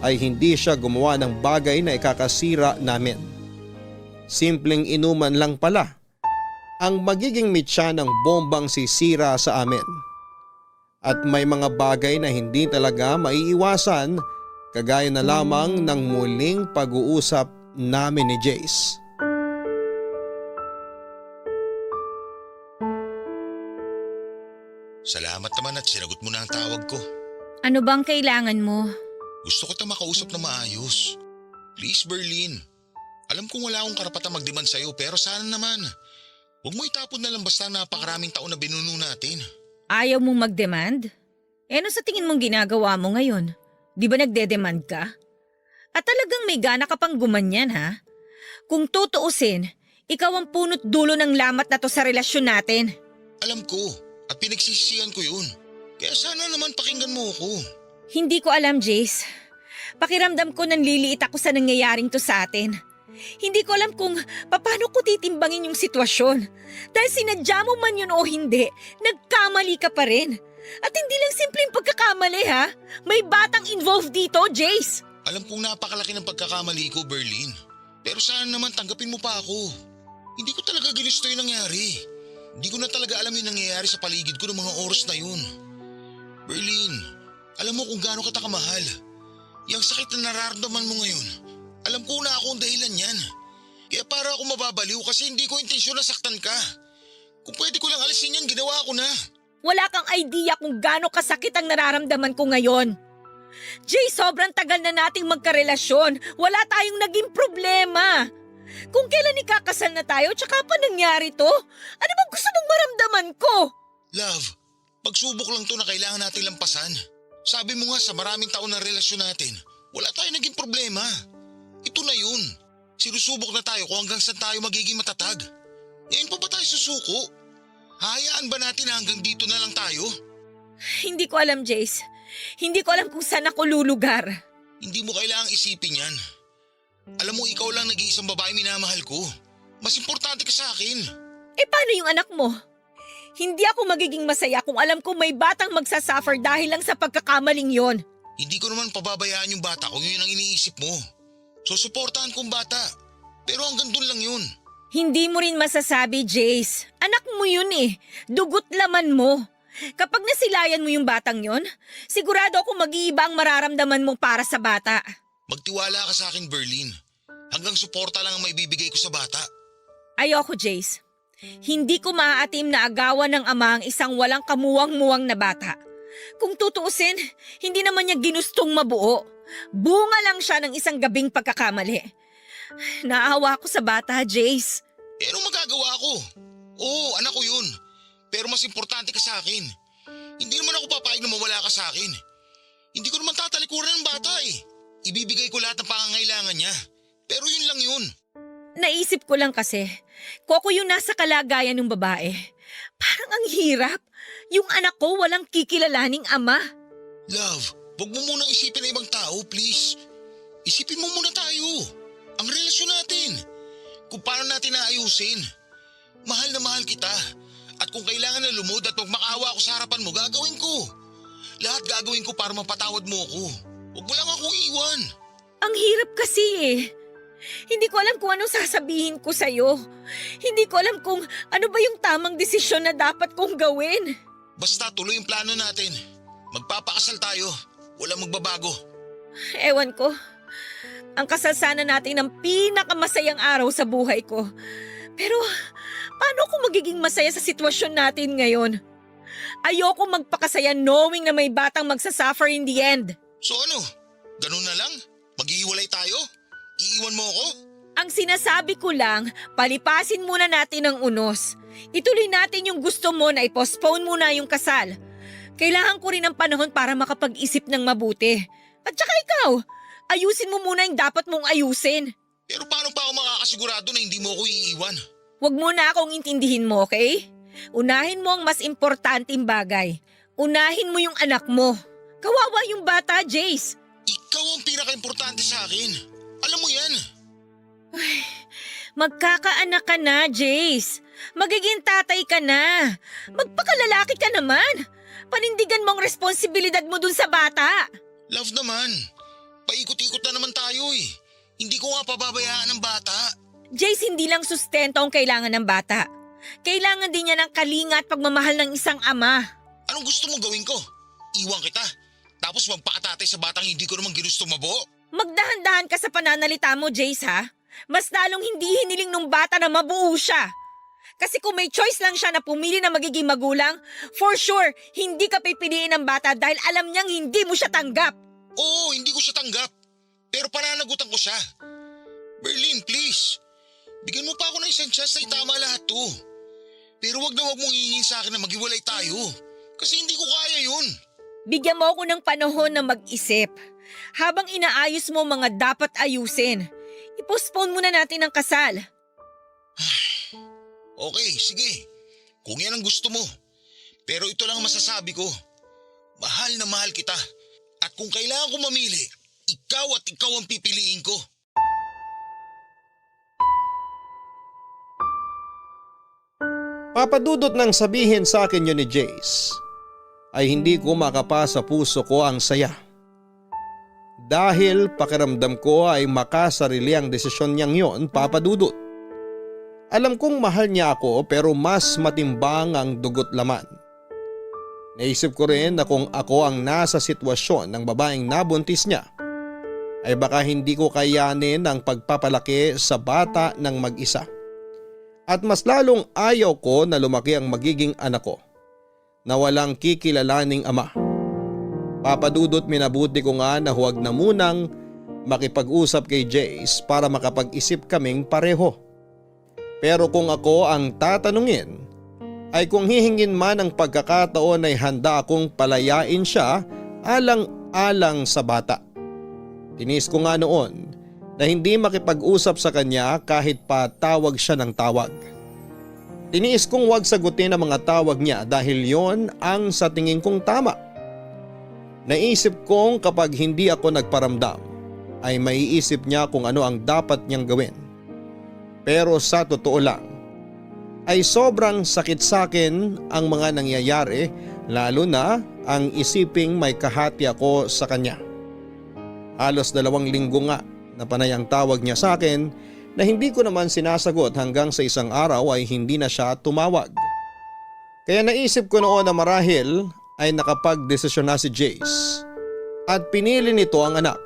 Speaker 3: ay hindi siya gumawa ng bagay na ikakasira namin. Simpleng inuman lang pala ang magiging mitya ng bombang sisira sa amin. At may mga bagay na hindi talaga maiiwasan kagaya na lamang ng muling pag-uusap namin ni Jace.
Speaker 4: Salamat naman at sinagot mo na ang tawag ko.
Speaker 1: Ano bang kailangan mo?
Speaker 4: Gusto ko tayong makausap na maayos. Please, Berlin. Alam kong wala akong karapatang magdemand sa'yo pero sana naman. Huwag mo itapon na lang basta napakaraming taon na binuno natin.
Speaker 1: Ayaw mong mag-demand? Ano sa tingin mong ginagawa mo ngayon? Di ba nagde-demand ka? At talagang may gana ka pang gumanyan ha? Kung tutuusin, ikaw ang punot dulo ng lamat na to sa relasyon natin.
Speaker 4: Alam ko at pinagsisisihan ko yun. Kaya sana naman pakinggan mo ako.
Speaker 1: Hindi ko alam, Jace. Pakiramdam ko nanliliit ako sa nangyayaring to sa atin. Hindi ko alam kung paano ko titimbangin yung sitwasyon. Dahil sinadya mo man yun o hindi, nagkamali ka pa rin. At hindi lang simpleng pagkakamali ha. May batang involved dito, Jace.
Speaker 4: Alam kong napakalaki ng pagkakamali ko, Berlin. Pero sana naman tanggapin mo pa ako. Hindi ko talaga ginusto yung nangyari. Hindi ko na talaga alam yung nangyayari sa paligid ko ng mga oras na yun. Berlin, alam mo kung gaano kita kamahal. Yung sakit na nararamdaman mo ngayon, alam ko na ako ang dahilan yan. Kaya para ako mababaliw kasi hindi ko intensyon na saktan ka. Kung pwede ko lang alisin yan, ginawa ko na.
Speaker 1: Wala kang idea kung gaano kasakit ang nararamdaman ko ngayon. Jay, sobrang tagal na nating magkarelasyon. Wala tayong naging problema. Kung kailan ikakasal na tayo, tsaka pa nangyari to? Ano bang gusto mong maramdaman ko?
Speaker 4: Love, pagsubok lang to na kailangan natin lampasan. Sabi mo nga sa maraming taon na relasyon natin, wala tayong naging problema. Ito na yun. Sinusubok na tayo kung hanggang saan tayo magiging matatag. Ngayon pa ba tayo susuko? Hayaan ba natin na hanggang dito na lang tayo?
Speaker 1: Hindi ko alam, Jace. Hindi ko alam kung saan ako lulugar.
Speaker 4: Hindi mo kailangang isipin yan. Alam mo, ikaw lang nag-iisang babae minamahal ko. Mas importante ka sa akin.
Speaker 1: Eh paano yung anak mo? Hindi ako magiging masaya kung alam ko may batang magsasuffer dahil lang sa pagkakamaling yon.
Speaker 4: Hindi ko naman pababayaan yung bata kung yun ang iniisip mo. So suportahan kong bata. Pero hanggang dun lang yun.
Speaker 1: Hindi mo rin masasabi, Jace. Anak mo yun eh. Dugot laman mo. Kapag nasilayan mo yung batang yon, sigurado ako mag-iiba ang mararamdaman mo para sa bata.
Speaker 4: Magtiwala ka sa akin, Berlin. Hanggang suporta lang ang maibibigay ko sa bata.
Speaker 1: Ayoko, Jace. Hindi ko maaatim na agawan ng ama ang isang walang kamuwang-muwang na bata. Kung tutuusin, hindi naman niya ginustong mabuo. Bunga lang siya ng isang gabing pagkakamali. Naawa ako sa bata, Jace.
Speaker 4: Eh anong magagawa ko? Oo, anak ko yun. Pero mas importante ka sa akin. Hindi naman ako papayag na mawala ka sa akin. Hindi ko naman tatalikuran ng bata eh. Ibibigay ko lahat ng pangangailangan niya. Pero yun lang yun.
Speaker 1: Naisip ko lang kasi, kung ako yung nasa kalagayan ng babae, parang ang hirap. Yung anak ko walang kikilalaning ama.
Speaker 4: Love, wag mo munang isipin na ibang tao, please. Isipin mo muna tayo. Ang relasyon natin. Kung paano natin naayusin. Mahal na mahal kita. At kung kailangan na lumod at magmakaawa ako sa harapan mo, gagawin ko. Lahat gagawin ko para mapatawad mo ako. Huwag mo lang akong iwan.
Speaker 1: Ang hirap kasi eh. Hindi ko alam kung anong sasabihin ko sa'yo. Hindi ko alam kung ano ba yung tamang desisyon na dapat kong gawin.
Speaker 4: Basta tuloy yung plano natin. Magpapakasal tayo. Walang magbabago.
Speaker 1: Ewan ko. Ang kasal sana natin ang pinakamasayang araw sa buhay ko. Pero paano ako magiging masaya sa sitwasyon natin ngayon? Ayoko magpakasaya knowing na may batang magsasuffer in the end.
Speaker 4: So ano? Ganun na lang? Maghihiwalay tayo? Iiwan mo ako?
Speaker 1: Ang sinasabi ko lang, palipasin muna natin ang unos. Ituloy natin yung gusto mo na i-postpone muna yung kasal. Kailangan ko rin ng panahon para makapag-isip ng mabuti. At saka ikaw, ayusin mo muna yung dapat mong ayusin.
Speaker 4: Pero paano pa ako makakasigurado na hindi mo ako iiwan?
Speaker 1: Huwag mo na akong intindihin mo, okay? Unahin mo ang mas importanteng bagay. Unahin mo yung anak mo. Kawawa yung bata, Jace.
Speaker 4: Ikaw ang pinaka-importante sa akin. Alam mo yan.
Speaker 1: Magkakaanak ka na, Jace. Magiging tatay ka na. Magpakalalaki ka naman. Panindigan mo ang responsibilidad mo dun sa bata.
Speaker 4: Love naman. Paikot-ikot na naman tayo eh. Hindi ko nga pababayaan ng bata.
Speaker 1: Jace, hindi lang sustento ang kailangan ng bata. Kailangan din niya ng kalinga at pagmamahal ng isang ama.
Speaker 4: Anong gusto mo gawin ko? Iwan kita. Tapos magpakatatay sa batang hindi ko naman ginusto mabo?
Speaker 1: Magdahan-dahan ka sa pananalita mo, Jace, ha? Mas lalong hindi hiniling nung bata na mabuo siya. Kasi kung may choice lang siya na pumili na magiging magulang, for sure, hindi ka pipiliin ng bata dahil alam niyang hindi mo siya tanggap.
Speaker 4: Oo, hindi ko siya tanggap. Pero pananagutan ko siya. Berlin, please. Bigyan mo pa ako ng isang chance na itama lahat to. Pero wag mong hihingin sa akin na maghiwalay tayo. Kasi hindi ko kaya yun.
Speaker 1: Bigyan mo ako ng panahon na mag-isip. Habang inaayos mo mga dapat ayusin, i-postpone muna natin ang kasal.
Speaker 4: Okay, sige. Kung yan ang gusto mo. Pero ito lang ang masasabi ko. Mahal na mahal kita. At kung kailangan ko mamili, ikaw at ikaw ang pipiliin ko.
Speaker 3: Papadudot nang sabihin sa akin yun ni Jace, ay hindi ko makapasa puso ko ang saya. Dahil pakiramdam ko ay makasarili ang desisyon niyang yon, papadudot. Alam kong mahal niya ako pero mas matimbang ang dugot laman. Naisip ko rin na kung ako ang nasa sitwasyon ng babaeng nabuntis niya, ay baka hindi ko kayanin ang pagpapalaki sa bata ng mag-isa. At mas lalong ayaw ko na lumaki ang magiging anak ko na walang kikilalaning ama. Papadudot minabuti ko nga na huwag na munang makipag-usap kay Jace para makapag-isip kaming pareho. Pero kung ako ang tatanungin, ay kung hihingin man ang pagkakataon ay handa akong palayain siya alang-alang sa bata. Tinis ko nga noon na hindi makipag-usap sa kanya kahit pa tawag siya ng tawag. Tiniis kong huwag sagutin ang mga tawag niya dahil yon ang sa tingin kong tama. Naisip kong kapag hindi ako nagparamdam ay maiisip niya kung ano ang dapat niyang gawin. Pero sa totoo lang ay sobrang sakit sa akin ang mga nangyayari, lalo na ang isiping may kahati ako sa kanya. Halos 2 linggo nga na panay ang tawag niya sa akin na hindi ko naman sinasagot hanggang sa isang araw ay hindi na siya tumawag. Kaya naisip ko noon na marahil ay nakapag-desisyon na si Jace at pinili nito ang anak.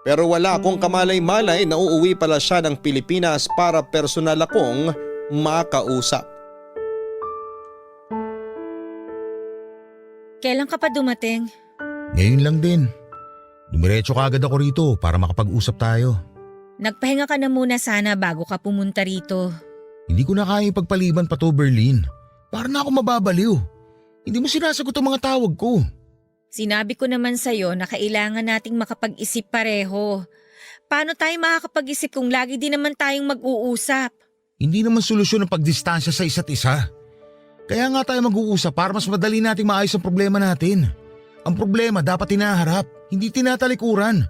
Speaker 3: Pero wala akong kamalay-malay na uuwi pala siya ng Pilipinas para personal akong makausap.
Speaker 1: Kailan ka pa dumating?
Speaker 5: Ngayon lang din. Dumiretso ka agad ako rito para makapag-usap tayo.
Speaker 1: Nagpahinga ka na muna sana bago ka pumunta rito.
Speaker 5: Hindi ko na kaya ipagpaliban pa to, Berlin. Para na ako mababaliw. Hindi mo sinasagot ang mga tawag ko.
Speaker 1: Sinabi ko naman sa'yo na kailangan nating makapag-isip pareho. Paano tayo makakapag-isip kung lagi din naman tayong mag-uusap?
Speaker 5: Hindi naman solusyon ang pagdistansya sa isa't isa. Kaya nga tayo mag-uusap para mas madali nating maayos ang problema natin. Ang problema dapat tinaharap, hindi tinatalikuran.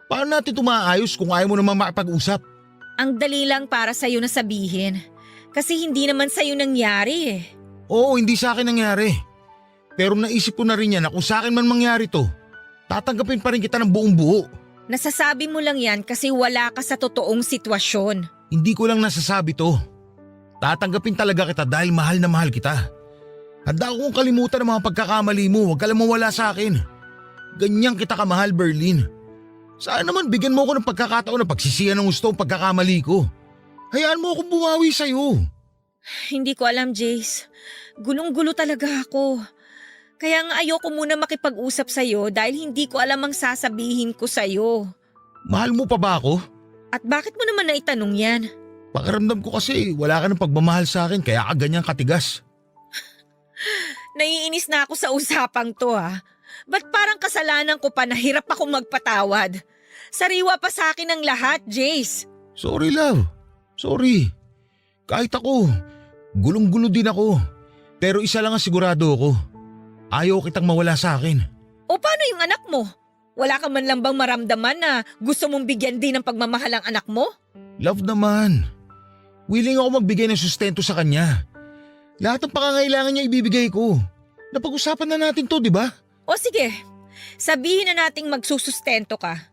Speaker 5: Paano natin tumaayos kung ayaw mo naman makipag-usap?
Speaker 1: Ang dali lang para sa'yo na sabihin. Kasi hindi naman sa'yo nangyari eh.
Speaker 5: Oo, hindi sa akin nangyari. Pero naisip ko na rin yan na kung sa akin man mangyari to, tatanggapin pa rin kita ng buong buo.
Speaker 1: Nasasabi mo lang yan kasi wala ka sa totoong sitwasyon.
Speaker 5: Hindi ko lang nasasabi to. Tatanggapin talaga kita dahil mahal na mahal kita. Handa akong kalimutan ang mga pagkakamali mo, huwag ka lang mawala sa akin. Ganyan kita kamahal, Berlin. Sana naman bigyan mo ako ng pagkakataon na pagsisihan ng gusto ang pagkakamali ko. Hayaan mo akong bumawi sa'yo.
Speaker 1: Hindi ko alam, Jace. Gulong-gulo talaga ako. Kaya nga ayoko muna makipag-usap sa'yo dahil hindi ko alam ang sasabihin ko sa'yo.
Speaker 5: Mahal mo pa ba ako?
Speaker 1: At bakit mo naman naitanong yan?
Speaker 5: Pakiramdam ko kasi wala ka ng pagmamahal sa akin kaya ka ganyang katigas.
Speaker 1: Naiinis na ako sa usapang to ha. Ba't parang kasalanan ko pa na hirap akong magpatawad? Sariwa pa sa akin ang lahat, Jace.
Speaker 5: Sorry love. Sorry. Kahit ako, gulong-gulo din ako. Pero isa lang ang sigurado ako. Ayaw kitang mawala sa akin.
Speaker 1: O paano yung anak mo? Wala ka man lang bang maramdaman na gusto mong bigyan din ng pagmamahal ang anak mo?
Speaker 5: Love naman. Willing ako magbigay ng sustento sa kanya. Lahat ng pangangailangan niya ibibigay ko. Napag-usapan na natin to, di ba?
Speaker 1: O sige, sabihin na nating magsusustento ka.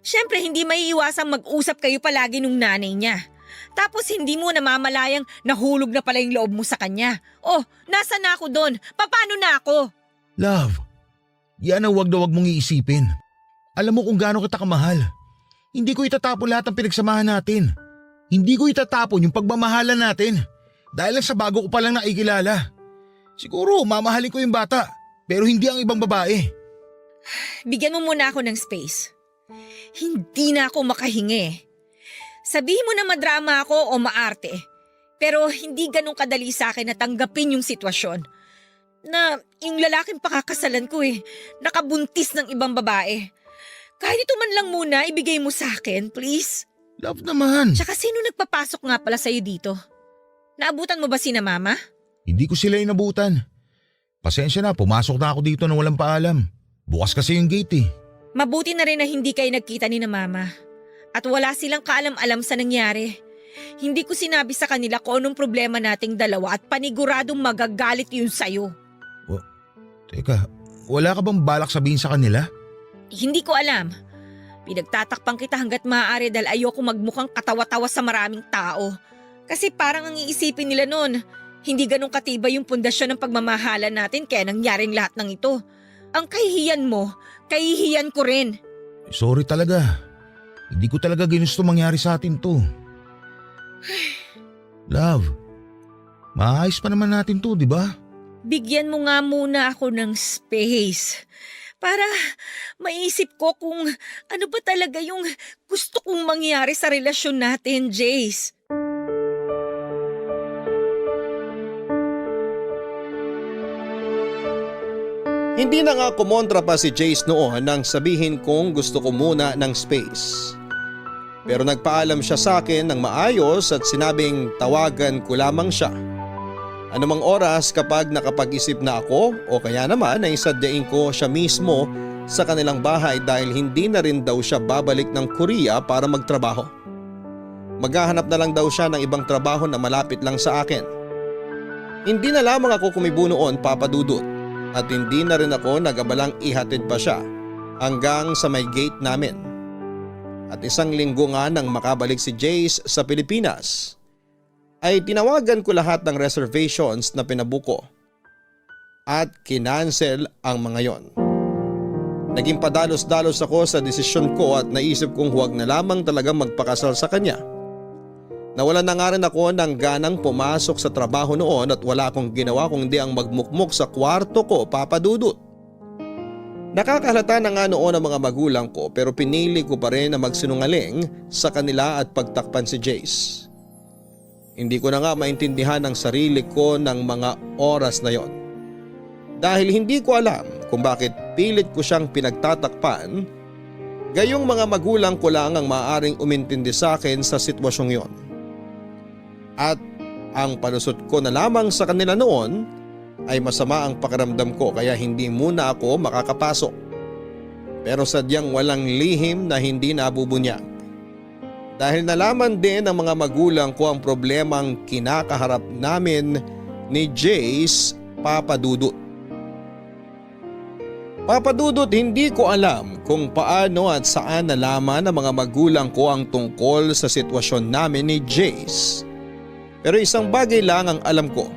Speaker 1: Siyempre hindi maiiwasang mag-usap kayo palagi nung nanay niya. Tapos hindi mo namamalayang nahulog na pala yung loob mo sa kanya. Oh, nasa na ako doon? Paano na ako?
Speaker 5: Love, yan ang wag na wag mong iisipin. Alam mo kung gaano kita kamahal. Hindi ko itatapon lahat ng pinagsamahan natin. Hindi ko itatapon yung pagmamahalan natin. Dahil lang sa bago ko palang nakikilala. Siguro mamahalin ko yung bata, pero hindi ang ibang babae.
Speaker 1: Bigyan mo muna ako ng space. Hindi na ako makahingi. Sabihin mo na madrama ako o maarte. Pero hindi ganun kadali sa akin na tanggapin yung sitwasyon. Na yung lalaking pakakasalan ko nakabuntis ng ibang babae. Kahit ito man lang muna, ibigay mo sa akin, please.
Speaker 5: Love naman.
Speaker 1: Tsaka sino nagpapasok nga pala sa'yo dito? Naabutan mo ba sina mama?
Speaker 5: Hindi ko sila inabutan. Pasensya na, pumasok na ako dito nang walang paalam. Bukas kasi yung gate eh.
Speaker 1: Mabuti na rin na hindi kayo nagkita ni na mama. At wala silang kaalam-alam sa nangyari. Hindi ko sinabi sa kanila kung anong problema nating dalawa at paniguradong magagalit yun sa'yo.
Speaker 5: Teka, wala ka bang balak sabihin sa kanila?
Speaker 1: Hindi ko alam. Pinagtatakpang kita hanggat maaari dahil ayoko magmukhang katawa-tawa sa maraming tao. Kasi parang ang iisipin nila nun, hindi ganun katibay yung pundasyon ng pagmamahalan natin kaya nangyaring lahat ng ito. Ang kahihiyan mo, kahihiyan ko rin.
Speaker 5: Sorry talaga. Hindi ko talaga ginusto mangyari sa atin to. Love, maayos pa naman natin to, di ba?
Speaker 1: Bigyan mo nga muna ako ng space para maisip ko kung ano ba talaga yung gusto kong mangyari sa relasyon natin, Jace.
Speaker 3: Hindi na nga kumontra pa si Jace noon nang sabihin kong gusto ko muna ng space. Pero nagpaalam siya sa akin ng maayos at sinabing tawagan ko lamang siya. Anumang oras kapag nakapag-isip na ako o kaya naman ay sadyain ko siya mismo sa kanilang bahay dahil hindi na rin daw siya babalik ng Korea para magtrabaho. Maghahanap na lang daw siya ng ibang trabaho na malapit lang sa akin. Hindi na lamang ako kumibo noon, Papa Dudut, at hindi na rin ako nag-abalang ihatid pa siya hanggang sa may gate namin. At isang linggo nga nang makabalik si Jace sa Pilipinas, ay tinawagan ko lahat ng reservations na pinabuko at kinansel ang mga yon. Naging padalos-dalos ako sa desisyon ko at naisip kong huwag na lamang talaga magpakasal sa kanya. Nawalan na nga rin ako ng ganang pumasok sa trabaho noon at wala akong ginawa kundi ang magmukmok sa kwarto ko, Papa Dudut. Nakakahalata na nga noon ang mga magulang ko pero pinili ko pa rin na magsinungaling sa kanila at pagtakpan si Jace. Hindi ko na nga maintindihan ang sarili ko ng mga oras na yon. Dahil hindi ko alam kung bakit pilit ko siyang pinagtatakpan, gayong mga magulang ko lang ang maaaring umintindi sa akin sa sitwasyong yon. At ang palusot ko na lamang sa kanila noon ay masama ang pakiramdam ko kaya hindi muna ako makakapasok. Pero sadyang walang lihim na hindi nabubunyag. Dahil nalaman din ng mga magulang ko ang problemang kinakaharap namin ni Jace, Papa Dudut. Papa Dudut, hindi ko alam kung paano at saan nalaman ng mga magulang ko ang tungkol sa sitwasyon namin ni Jace. Pero isang bagay lang ang alam ko.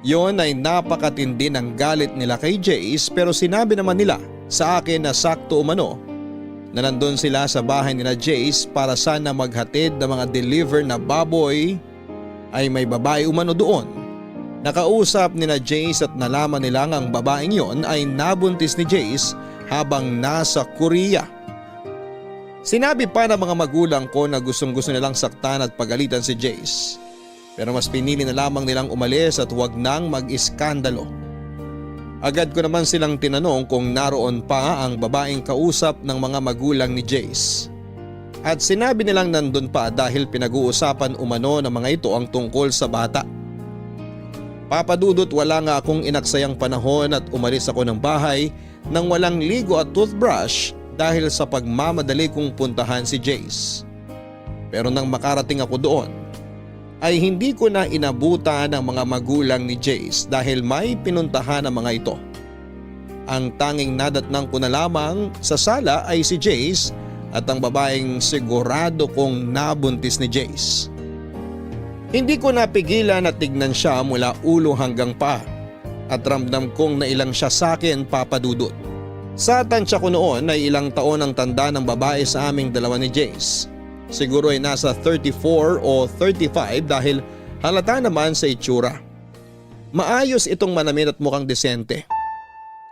Speaker 3: Yon ay napakatindi ng galit nila kay Jace pero sinabi naman nila sa akin na sakto umano na nandun sila sa bahay nila Jace para sana maghatid ng mga deliver na baboy ay may babae umano doon. Nakausap nila Jace at nalaman nilang ang babaeng yon ay nabuntis ni Jace habang nasa Korea. Sinabi pa ng mga magulang ko na gustong-gusto nilang saktan at pagalitan si Jace. Pero mas pinili na lamang nilang umalis at huwag nang mag-iskandalo. Agad ko naman silang tinanong kung naroon pa ang babaeng kausap ng mga magulang ni Jace. At sinabi nilang nandun pa dahil pinag-uusapan umano ng mga ito ang tungkol sa bata. Papadudot, wala nga akong inaksayang panahon at umalis ako ng bahay nang walang ligo at toothbrush dahil sa pagmamadali kong puntahan si Jace. Pero nang makarating ako doon, ay hindi ko na inabutan ang mga magulang ni Jace dahil may pinuntahan ang mga ito. Ang tanging nadatnang ko na lamang sa sala ay si Jace at ang babaeng sigurado kong nabuntis ni Jace. Hindi ko napigilan na tignan siya mula ulo hanggang paa at ramdam kong nailang siya sa akin, Papadudot. Sa tansya ko noon ay ilang taon ang tanda ng babae sa aming dalawa ni Jace. Siguro ay nasa 34 o 35 dahil halata naman sa itsura. Maayos itong manamin at mukhang desente.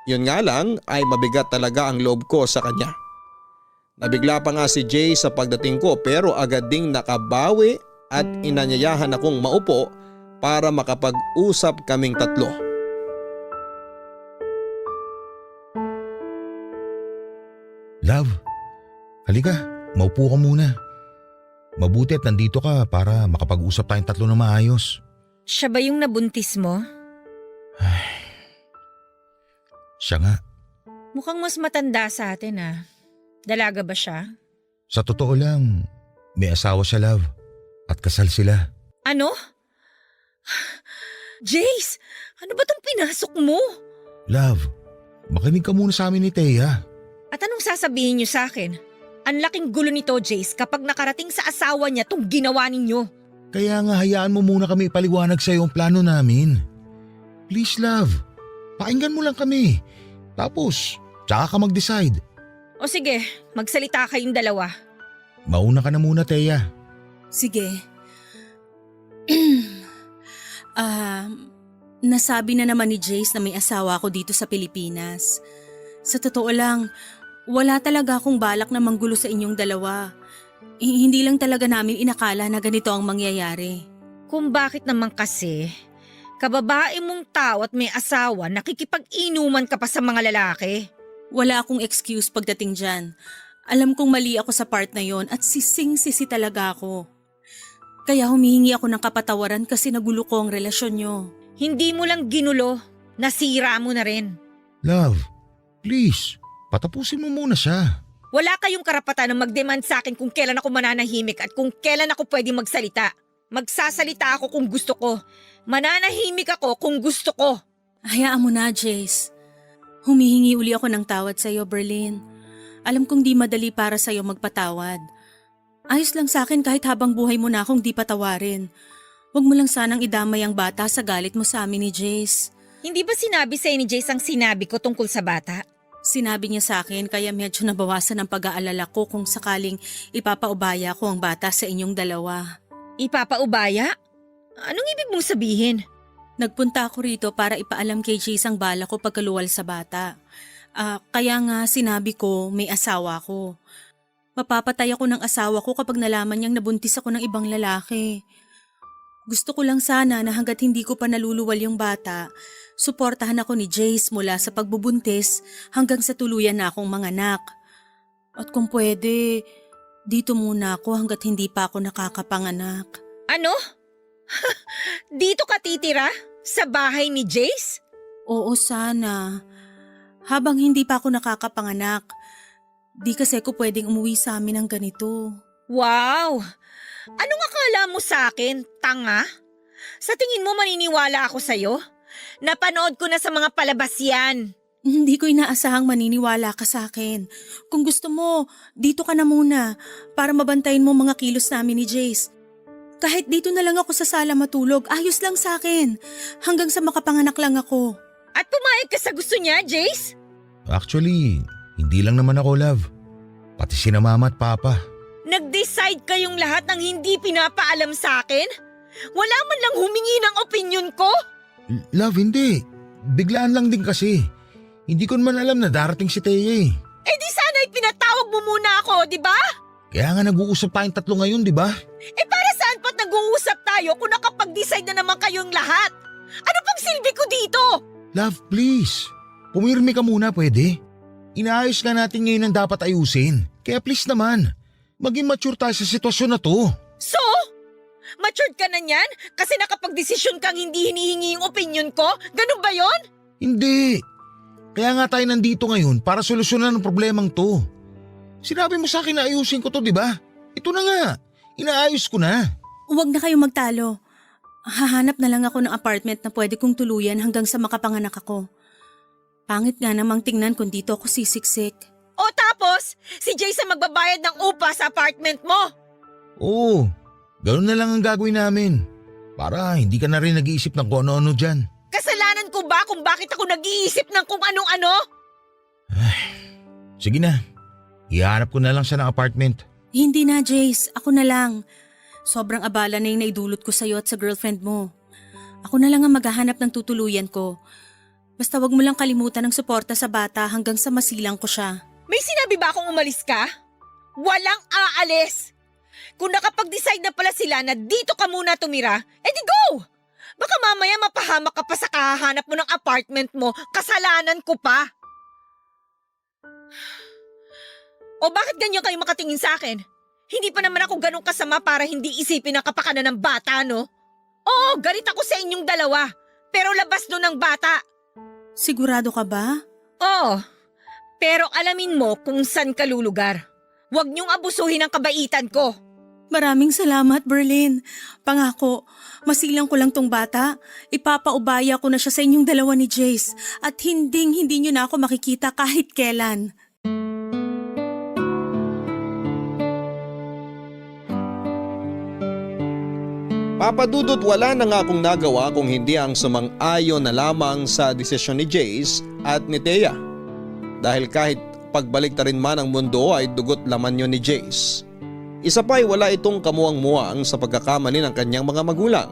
Speaker 3: Yun nga lang ay mabigat talaga ang loob ko sa kanya. Nabigla pa nga si Jace sa pagdating ko pero agad ding nakabawi at inanyayahan akong maupo para makapag-usap kaming tatlo.
Speaker 5: Love, halika, maupo ka muna. Mabuti at nandito ka para makapag-usap tayong tatlo na maayos.
Speaker 1: Siya ba yung nabuntis mo?
Speaker 5: Siya nga.
Speaker 1: Mukhang mas matanda sa atin ah. Dalaga ba siya?
Speaker 5: Sa totoo lang, may asawa siya, love. At kasal sila.
Speaker 1: Ano? Jace, ano ba tong pinasok mo?
Speaker 5: Love, makinig ka muna sa amin ni Thea.
Speaker 1: At anong sasabihin niyo sa akin? Ang laking gulo nito, Jace, kapag nakarating sa asawa niya tong ginawa ninyo.
Speaker 5: Kaya nga hayaan mo muna kami ipaliwanag sa iyo ang plano namin. Please, love, pakinggan mo lang kami. Tapos, tsaka ka mag-decide.
Speaker 1: O sige, magsalita kayong dalawa.
Speaker 5: Mauna ka na muna, Thea.
Speaker 6: Sige. Nasabi na naman ni Jace na may asawa ako dito sa Pilipinas. Sa totoo lang, wala talaga akong balak na manggulo sa inyong dalawa. Hindi lang talaga namin inakala na ganito ang mangyayari.
Speaker 1: Kung bakit naman kasi, kababae mong tao at may asawa, nakikipag-inuman ka pa sa mga lalaki.
Speaker 6: Wala akong excuse pagdating dyan. Alam kong mali ako sa part na yon at sising-sisi talaga ako. Kaya humihingi ako ng kapatawaran kasi nagulo ko ang relasyon nyo.
Speaker 1: Hindi mo lang ginulo, nasira mo na rin.
Speaker 5: Love, please, patapusin mo muna siya.
Speaker 1: Wala kayong karapatan na mag-demand sa akin kung kailan ako mananahimik at kung kailan ako pwede magsalita. Magsasalita ako kung gusto ko. Mananahimik ako kung gusto ko.
Speaker 6: Hayaan mo na, Jace. Humihingi uli ako ng tawad sa iyo, Berlin. Alam kong di madali para sa iyo magpatawad. Ayos lang sa akin kahit habang buhay mo na akong di patawarin. Huwag mo lang sanang idamay ang bata sa galit mo sa amin ni Jace.
Speaker 1: Hindi ba sinabi sa'yo ni Jace ang sinabi ko tungkol sa bata?
Speaker 6: Sinabi niya sa akin kaya medyo nabawasan ang pag-aalala ko kung sakaling ipapaubaya ko ang bata sa inyong dalawa.
Speaker 1: Ipapaubaya? Anong ibig mong sabihin?
Speaker 6: Nagpunta ako rito para ipaalam kay Jace ang bala ko pagkaluwal sa bata. Kaya nga sinabi ko may asawa ko. Mapapatay ako ng asawa ko kapag nalaman niyang nabuntis ako ng ibang lalaki. Gusto ko lang sana na hanggat hindi ko pa naluluwal yung bata, suportahan ako ni Jace mula sa pagbubuntis hanggang sa tuluyan na akong manganak. At kung pwede, dito muna ako hanggat hindi pa ako nakakapanganak.
Speaker 1: Ano? Dito ka titira? Sa bahay ni Jace?
Speaker 6: Oo, sana. Habang hindi pa ako nakakapanganak, di kasi ako pwedeng umuwi sa amin ng ganito.
Speaker 1: Wow! Anong akala mo sa akin, tanga? Sa tingin mo maniniwala ako sa'yo? Napanood ko na sa mga palabas yan.
Speaker 6: Hindi ko inaasahang maniniwala ka sa akin. Kung gusto mo, dito ka na muna para mabantayin mo mga kilos namin ni Jace. Kahit dito na lang ako sa sala matulog, ayos lang sa akin. Hanggang sa makapanganak lang ako.
Speaker 1: At pumayag ka sa gusto niya, Jace?
Speaker 5: Actually, hindi lang naman ako, love. Pati sina mama at papa.
Speaker 1: Nag-decide kayong lahat ng hindi pinapaalam sa akin? Wala man lang humingi ng opinion ko?
Speaker 5: Love, hindi. Biglaan lang din kasi. Hindi ko naman alam na darating si Teya eh.
Speaker 1: Eh di sana'y pinatawag mo muna ako, di ba?
Speaker 5: Kaya nga nag-uusap tayong tatlo ngayon, di ba?
Speaker 1: Eh para saan pa't nag-uusap tayo kung nakapag-decide na naman kayong lahat? Ano pang silbi ko dito?
Speaker 5: Love, please. Pumirmi ka muna, pwede? Inaayos nga natin ngayon ang dapat ayusin. Kaya please naman, maging mature tayo sa sitwasyon na to.
Speaker 1: So? Matured ka na niyan? Kasi nakapag-desisyon kang hindi hinihingi yung opinion ko? Ganun ba yon?
Speaker 5: Hindi. Kaya nga tayo nandito ngayon para solusyonan ang problemang to. Sinabi mo sa akin na ayusin ko to, di ba? Ito na nga. Inaayos ko na.
Speaker 6: Huwag na kayong magtalo. Hahanap na lang ako ng apartment na pwede kong tuluyan hanggang sa makapanganak ako. Pangit nga namang tingnan kung dito ako sisiksik.
Speaker 1: O tapos, si Jason magbabayad ng upa sa apartment mo?
Speaker 5: Oo, ganun na lang ang gagawin namin. Para hindi ka na rin nag-iisip ng kung ano-ano dyan.
Speaker 1: Kasalanan ko ba kung bakit ako nag-iisip ng kung anong-ano?
Speaker 5: Sige na, ihanap ko na lang siya ng apartment.
Speaker 6: Hindi na, Jace. Ako na lang. Sobrang abala na yung naidulot ko sa'yo at sa girlfriend mo. Ako na lang ang maghahanap ng tutuluyan ko. Basta wag mo lang kalimutan ng suporta sa bata hanggang sa masilang ko siya.
Speaker 1: May sinabi ba akong umalis ka? Walang aalis! Kung nakapag-decide na pala sila na dito ka muna tumira, edi go! Baka mamaya mapahamak ka pa sa kahahanap mo ng apartment mo, kasalanan ko pa. O bakit ganyan kayo makatingin sa akin? Hindi pa naman ako ganun kasama para hindi isipin ang kapakanan ng bata, no? Oo, galit ako sa inyong dalawa, pero labas doon ng bata.
Speaker 6: Sigurado ka ba?
Speaker 1: Oo, pero alamin mo kung saan ka lulugar. Huwag niyong abusuhin ang kabaitan ko.
Speaker 6: Maraming salamat, Berlin. Pangako, masilang ko lang tong bata. Ipapaubaya ko na siya sa inyong dalawa ni Jace at hindi niyo na ako makikita kahit kailan.
Speaker 3: Papadudot wala na nga akong nagawa kung hindi ang sumang-ayon na lamang sa desisyon ni Jace at ni Teya. Dahil kahit pagbalik ta rin man ang mundo ay dugot laman yon ni Jace. Isa pa'y wala itong kamuwang-muwang sa pagkakamali ng kanyang mga magulang.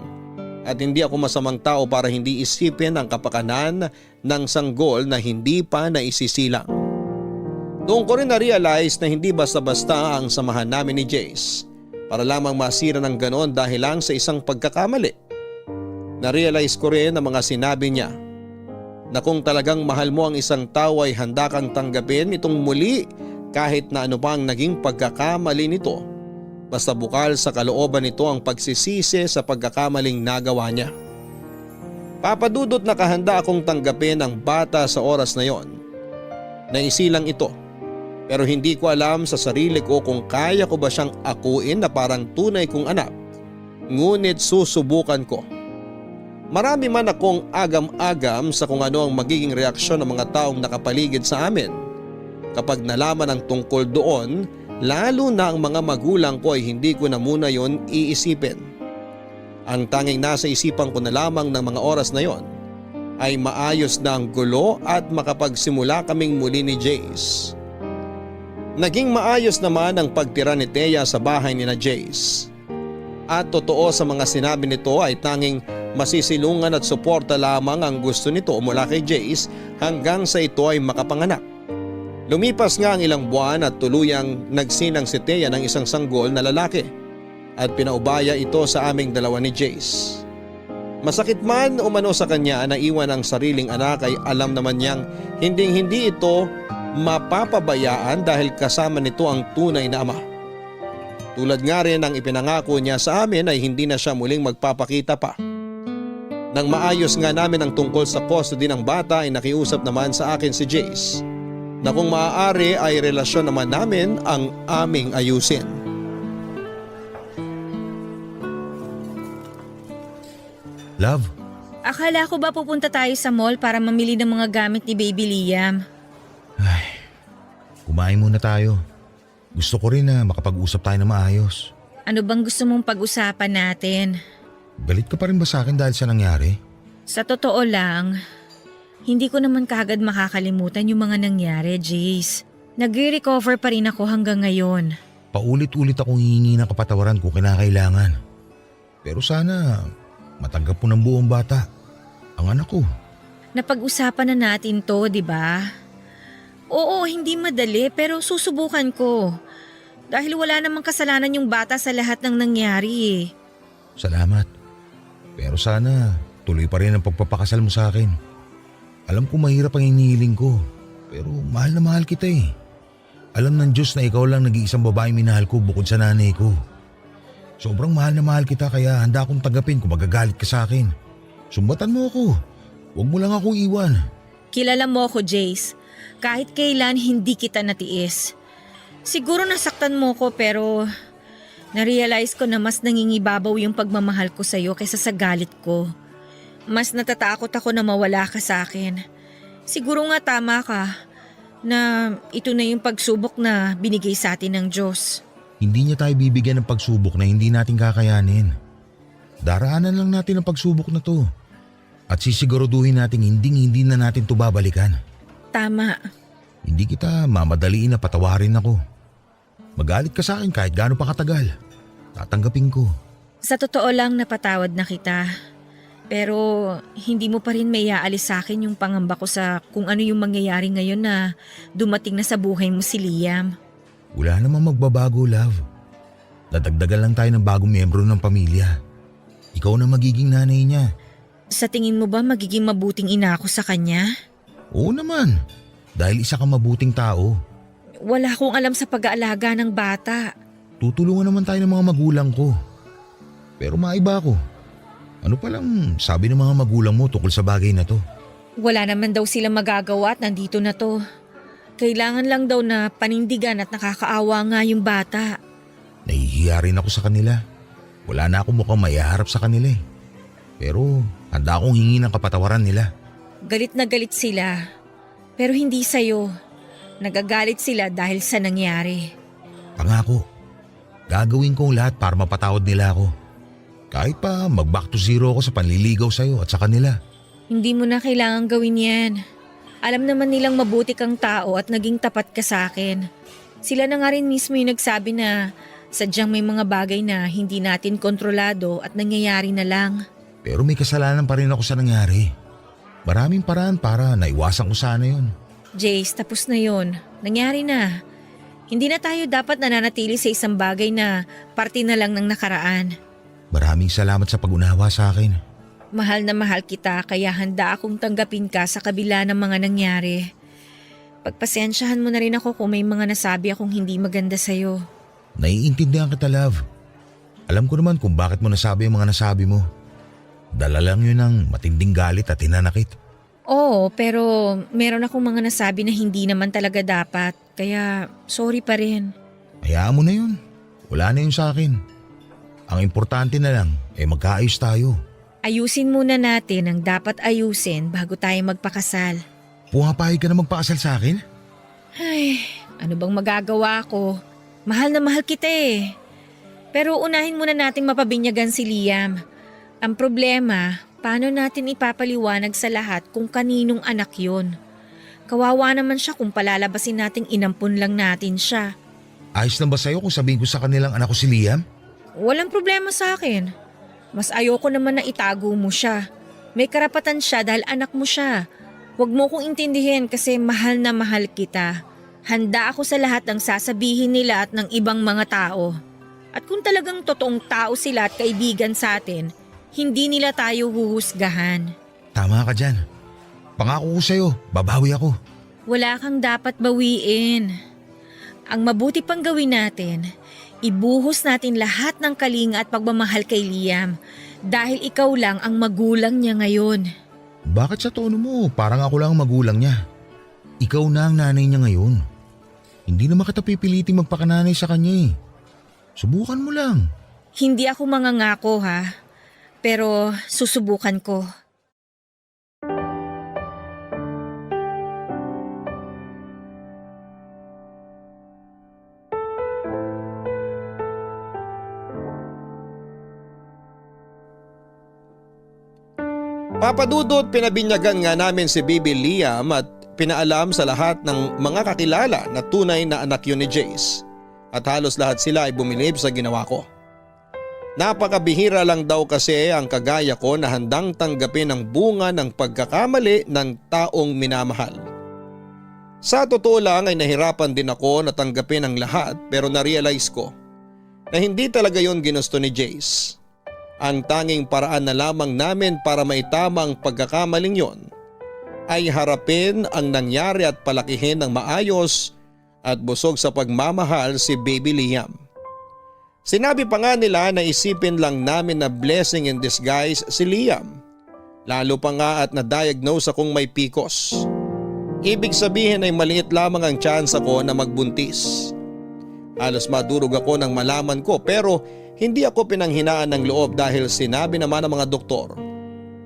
Speaker 3: At hindi ako masamang tao para hindi isipin ang kapakanan ng sanggol na hindi pa naisisilang. Doon ko rin na-realize na hindi basta-basta ang samahan namin ni Jace para lamang masira ng ganon dahil lang sa isang pagkakamali. Na-realize ko rin ang mga sinabi niya na kung talagang mahal mo ang isang tao ay handa kang tanggapin itong muli kahit na ano pa ang naging pagkakamali nito. Basta bukal sa kalooban nito ang pagsisisi sa pagkakamaling nagawa niya. Papadudot na kahanda akong tanggapin ang bata sa oras na yon. Naisilang ito. Pero hindi ko alam sa sarili ko kung kaya ko ba siyang akuin na parang tunay kong anak. Ngunit susubukan ko. Marami man akong agam-agam sa kung ano ang magiging reaksyon ng mga taong nakapaligid sa amin. Kapag nalaman ang tungkol doon, lalo na ang mga magulang ko ay hindi ko na muna yon iisipin. Ang tanging nasa isipan ko na lamang ng mga oras na yon ay maayos na ang gulo at makapagsimula kaming muli ni Jace. Naging maayos naman ang pagtira ni Teya sa bahay ni na Jace. At totoo sa mga sinabi nito ay tanging masisilungan at suporta lamang ang gusto nito mula kay Jace hanggang sa ito ay makapanganak. Lumipas nga ang ilang buwan at tuluyang nagsinang si Teya ng isang sanggol na lalaki at pinaubaya ito sa aming dalawa ni Jace. Masakit man umano sa kanya na iwan ang sariling anak ay alam naman niyang hindi ito mapapabayaan dahil kasama nito ang tunay na ama. Tulad nga rin ang ipinangako niya sa amin ay hindi na siya muling magpapakita pa. Nang maayos nga namin ang tungkol sa custody ng bata ay nakiusap naman sa akin si Jace na kung maaari ay relasyon naman namin ang aming ayusin.
Speaker 5: Love,
Speaker 1: Akala ko ba pupunta tayo sa mall para mamili ng mga gamit ni Baby Liam?
Speaker 5: kumain muna tayo. Gusto ko rin na makapag-usap tayo na maayos.
Speaker 1: Ano bang gusto mong pag-usapan natin?
Speaker 5: Galit ka pa rin ba sa akin dahil sa nangyari?
Speaker 1: Sa totoo lang, hindi ko naman kaagad makakalimutan yung mga nangyari, Jace. Nagre-recover pa rin ako hanggang ngayon.
Speaker 5: Paulit-ulit akong hihingi ng kapatawaran kung kinakailangan. Pero sana matanggap mo ng buong bata, ang anak ko.
Speaker 1: Napag-usapan na natin to, di ba? Oo, hindi madali pero susubukan ko. Dahil wala namang kasalanan yung bata sa lahat ng nangyari eh.
Speaker 5: Salamat. Pero sana tuloy pa rin ang pagpapakasal mo sa akin. Alam ko mahirap ang hinihiling ko, pero mahal na mahal kita eh. Alam ng Diyos na ikaw lang nag-iisang babaeng minahal ko bukod sa nanay ko. Sobrang mahal na mahal kita kaya handa akong tanggapin kung magagalit ka sa akin. Sumbatan mo ako. Huwag mo lang akong iwan.
Speaker 1: Kilala mo ako, Jace. Kahit kailan hindi kita natiis. Siguro nasaktan mo ko pero narealize ko na mas nangingibabaw yung pagmamahal ko sa'yo kaysa sa galit ko. Mas natatakot ako na mawala ka sa akin. Siguro nga tama ka na ito na yung pagsubok na binigay sa atin ng Diyos.
Speaker 5: Hindi niya tayo bibigyan ng pagsubok na hindi natin kakayanin. Daraanan lang natin ang pagsubok na to. At sisiguraduhin natin hindi na natin to babalikan.
Speaker 1: Tama.
Speaker 5: Hindi kita mamadaliin na patawarin ako. Magalit ka sa akin kahit gaano pa katagal. Tatanggapin ko.
Speaker 1: Sa totoo lang napatawad na kita. Pero hindi mo pa rin may aalis sa akin yung pangamba ko sa kung ano yung mangyayari ngayon na dumating na sa buhay mo si Liam.
Speaker 5: Wala namang magbabago, love. Dadagdagan lang tayo ng bagong miyembro ng pamilya. Ikaw na magiging nanay niya.
Speaker 1: Sa tingin mo ba magiging mabuting ina ako sa kanya?
Speaker 5: Oo naman. Dahil isa kang mabuting tao.
Speaker 1: Wala akong alam sa pag-aalaga ng bata.
Speaker 5: Tutulungan naman tayo ng mga magulang ko. Pero maiba ako. Ano palang sabi ng mga magulang mo tungkol sa bagay na to?
Speaker 1: Wala naman daw silang magagawa at nandito na to. Kailangan lang daw na panindigan at nakakaawa nga yung bata.
Speaker 5: Nahihiya rin ako sa kanila. Wala na akong mukhang maiharap sa kanila eh. Pero handa akong hingi ng kapatawaran nila.
Speaker 1: Galit na galit sila. Pero hindi sa'yo. Nagagalit sila dahil sa nangyari.
Speaker 5: Pangako, gagawin ko ang lahat para mapatawad nila ako. Kahit pa mag-back to zero ako sa panliligaw sa'yo at sa kanila.
Speaker 1: Hindi mo na kailangan gawin yan. Alam naman nilang mabuti kang tao at naging tapat ka sa akin. Sila na nga rin mismo yung nagsabi na sadyang may mga bagay na hindi natin kontrolado at nangyayari na lang.
Speaker 5: Pero may kasalanan pa rin ako sa nangyari. Maraming paraan para naiwasan ko sana yun.
Speaker 1: Jace, tapos na yon. Nangyari na. Hindi na tayo dapat nananatili sa isang bagay na parte na lang ng nakaraan.
Speaker 5: Maraming salamat sa pag-unawa sa akin.
Speaker 1: Mahal na mahal kita kaya handa akong tanggapin ka sa kabila ng mga nangyari. Pagpasensyahan mo na rin ako kung may mga nasabi akong hindi maganda sa'yo.
Speaker 5: Naiintindihan kita, love. Alam ko naman kung bakit mo nasabi ang mga nasabi mo. Dala lang yun ng matinding galit at hinanakit.
Speaker 1: Oo, pero meron akong mga nasabi na hindi naman talaga dapat. Kaya sorry pa rin.
Speaker 5: Hayaan mo na yun. Wala na yun sa akin. Ang importante na lang ay magkaayos tayo.
Speaker 1: Ayusin muna natin ang dapat ayusin bago tayo magpakasal.
Speaker 5: Pumapayag ka na magpakasal sa akin?
Speaker 1: Ay, ano bang magagawa ko? Mahal na mahal kita eh. Pero unahin muna nating mapabinyagan si Liam. Ang problema, paano natin ipapaliwanag sa lahat kung kaninong anak yon? Kawawa naman siya kung palalabasin nating inampun lang natin siya.
Speaker 5: Ayos lang ba sa'yo kung sabihin ko sa kanilang anak ko si Liam?
Speaker 1: Walang problema sa akin. Mas ayoko naman na itago mo siya. May karapatan siya dahil anak mo siya. Huwag mo kong intindihin kasi mahal na mahal kita. Handa ako sa lahat ng sasabihin nila at ng ibang mga tao. At kung talagang totoong tao sila at kaibigan sa atin, hindi nila tayo huhusgahan.
Speaker 5: Tama ka dyan. Pangako ko sa'yo, babawi ako.
Speaker 1: Wala kang dapat bawiin. Ang mabuti pang gawin natin, ibuhos natin lahat ng kalinga at pagmamahal kay Liam dahil ikaw lang ang magulang niya ngayon.
Speaker 5: Bakit sa tono mo parang ako lang ang magulang niya? Ikaw na ang nanay niya ngayon. Hindi naman kita pipiliting magpakananay sa kanya eh. Subukan mo lang.
Speaker 1: Hindi ako mangangako ha, pero susubukan ko.
Speaker 3: Papadudot pinabinyagan nga namin si Baby Liam at pinaalam sa lahat ng mga kakilala na tunay na anak yun ni Jace at halos lahat sila ay bumilib sa ginawa ko. Napakabihira lang daw kasi ang kagaya ko na handang tanggapin ang bunga ng pagkakamali ng taong minamahal. Sa totoo lang ay nahirapan din ako na tanggapin ang lahat pero na-realize ko na hindi talaga yon ginusto ni Jace. Ang tanging paraan na lamang namin para maitama ang pagkakamaling yon ay harapin ang nangyari at palakihin ng maayos at busog sa pagmamahal si Baby Liam. Sinabi pa nga nila na isipin lang namin na blessing in disguise si Liam. Lalo pa nga at na-diagnose akong may PCOS. Ibig sabihin ay maliit lamang ang chance ako na magbuntis. Halos madurog ako nang malaman ko pero hindi ako pinanghinaan ng loob dahil sinabi naman ng mga doktor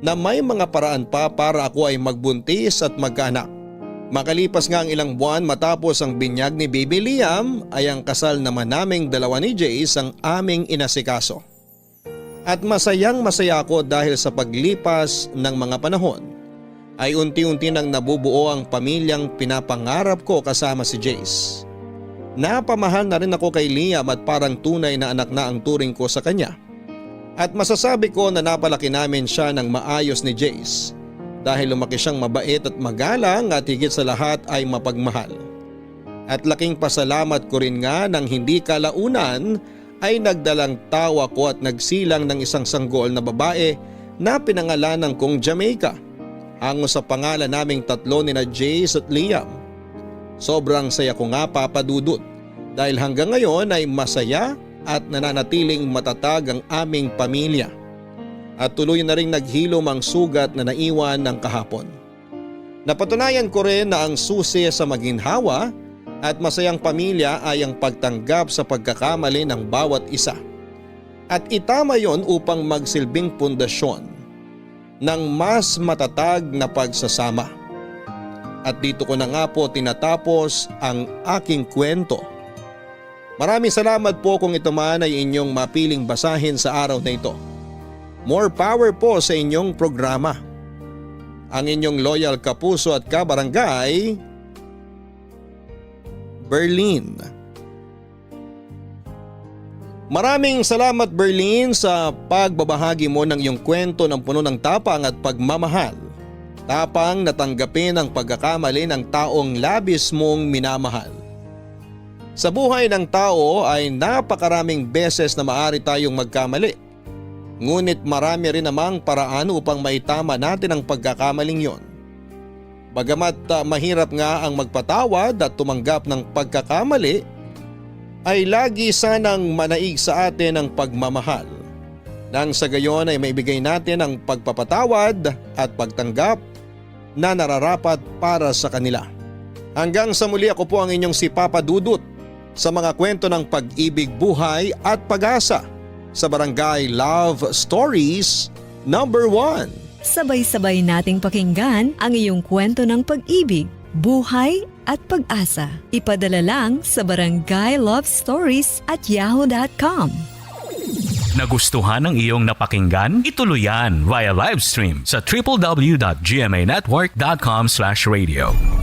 Speaker 3: na may mga paraan pa para ako ay magbuntis at magkaanak. Makalipas nga ang ilang buwan matapos ang binyag ni Baby Liam ay ang kasal naman naming dalawa ni Jace ang aming inasikaso. At masayang masaya ako dahil sa paglipas ng mga panahon ay unti-unti nang nabubuo ang pamilyang pinapangarap ko kasama si Jace. Napamahal na rin ako kay Liam at parang tunay na anak na ang turing ko sa kanya. At masasabi ko na napalaki namin siya ng maayos ni Jace dahil lumaki siyang mabait at magalang at higit sa lahat ay mapagmahal. At laking pasalamat ko rin nga nang hindi kalaunan ay nagdalang tawa ko at nagsilang ng isang sanggol na babae na pinangalanan kong Jamaica. Hango sa pangalan naming tatlo ni na Jace at Liam. Sobrang saya ko nga papadudot dahil hanggang ngayon ay masaya at nananatiling matatag ang aming pamilya. At tuloy na ring naghilom ang sugat na naiwan ng kahapon. Napatunayan ko rin na ang susi sa maginhawa at masayang pamilya ay ang pagtanggap sa pagkakamali ng bawat isa. At itama yon upang magsilbing pundasyon ng mas matatag na pagsasama. At dito ko na nga po tinatapos ang aking kwento. Maraming salamat po kung ito man ay inyong mapiling basahin sa araw na ito. More power po sa inyong programa. Ang inyong loyal kapuso at kabarangay, Berlin. Maraming salamat Berlin sa pagbabahagi mo ng iyong kwento ng puno ng tapang at pagmamahal. Tapang na tanggapin ang pagkakamali ng taong labis mong minamahal. Sa buhay ng tao ay napakaraming beses na maaari tayong magkamali. Ngunit marami rin namang paraan upang maitama natin ang pagkakamaling yon. Bagamat mahirap nga ang magpatawad at tumanggap ng pagkakamali, ay lagi sanang manaig sa atin ang pagmamahal. Nang sa gayon ay maibigay natin ang pagpapatawad at pagtanggap na nararapat para sa kanila. Hanggang sa muli, ako po ang inyong si Papa Dudut sa mga kwento ng pag-ibig, buhay at pag-asa sa Barangay Love Stories #1.
Speaker 7: Sabay-sabay nating pakinggan ang iyong kwento ng pag-ibig, buhay at pag-asa. Ipadala lang sa barangaylovestories@yahoo.com.
Speaker 8: Nagustuhan ng iyong napakinggan? Ituloy yan via live stream sa www.gmanetwork.com/radio.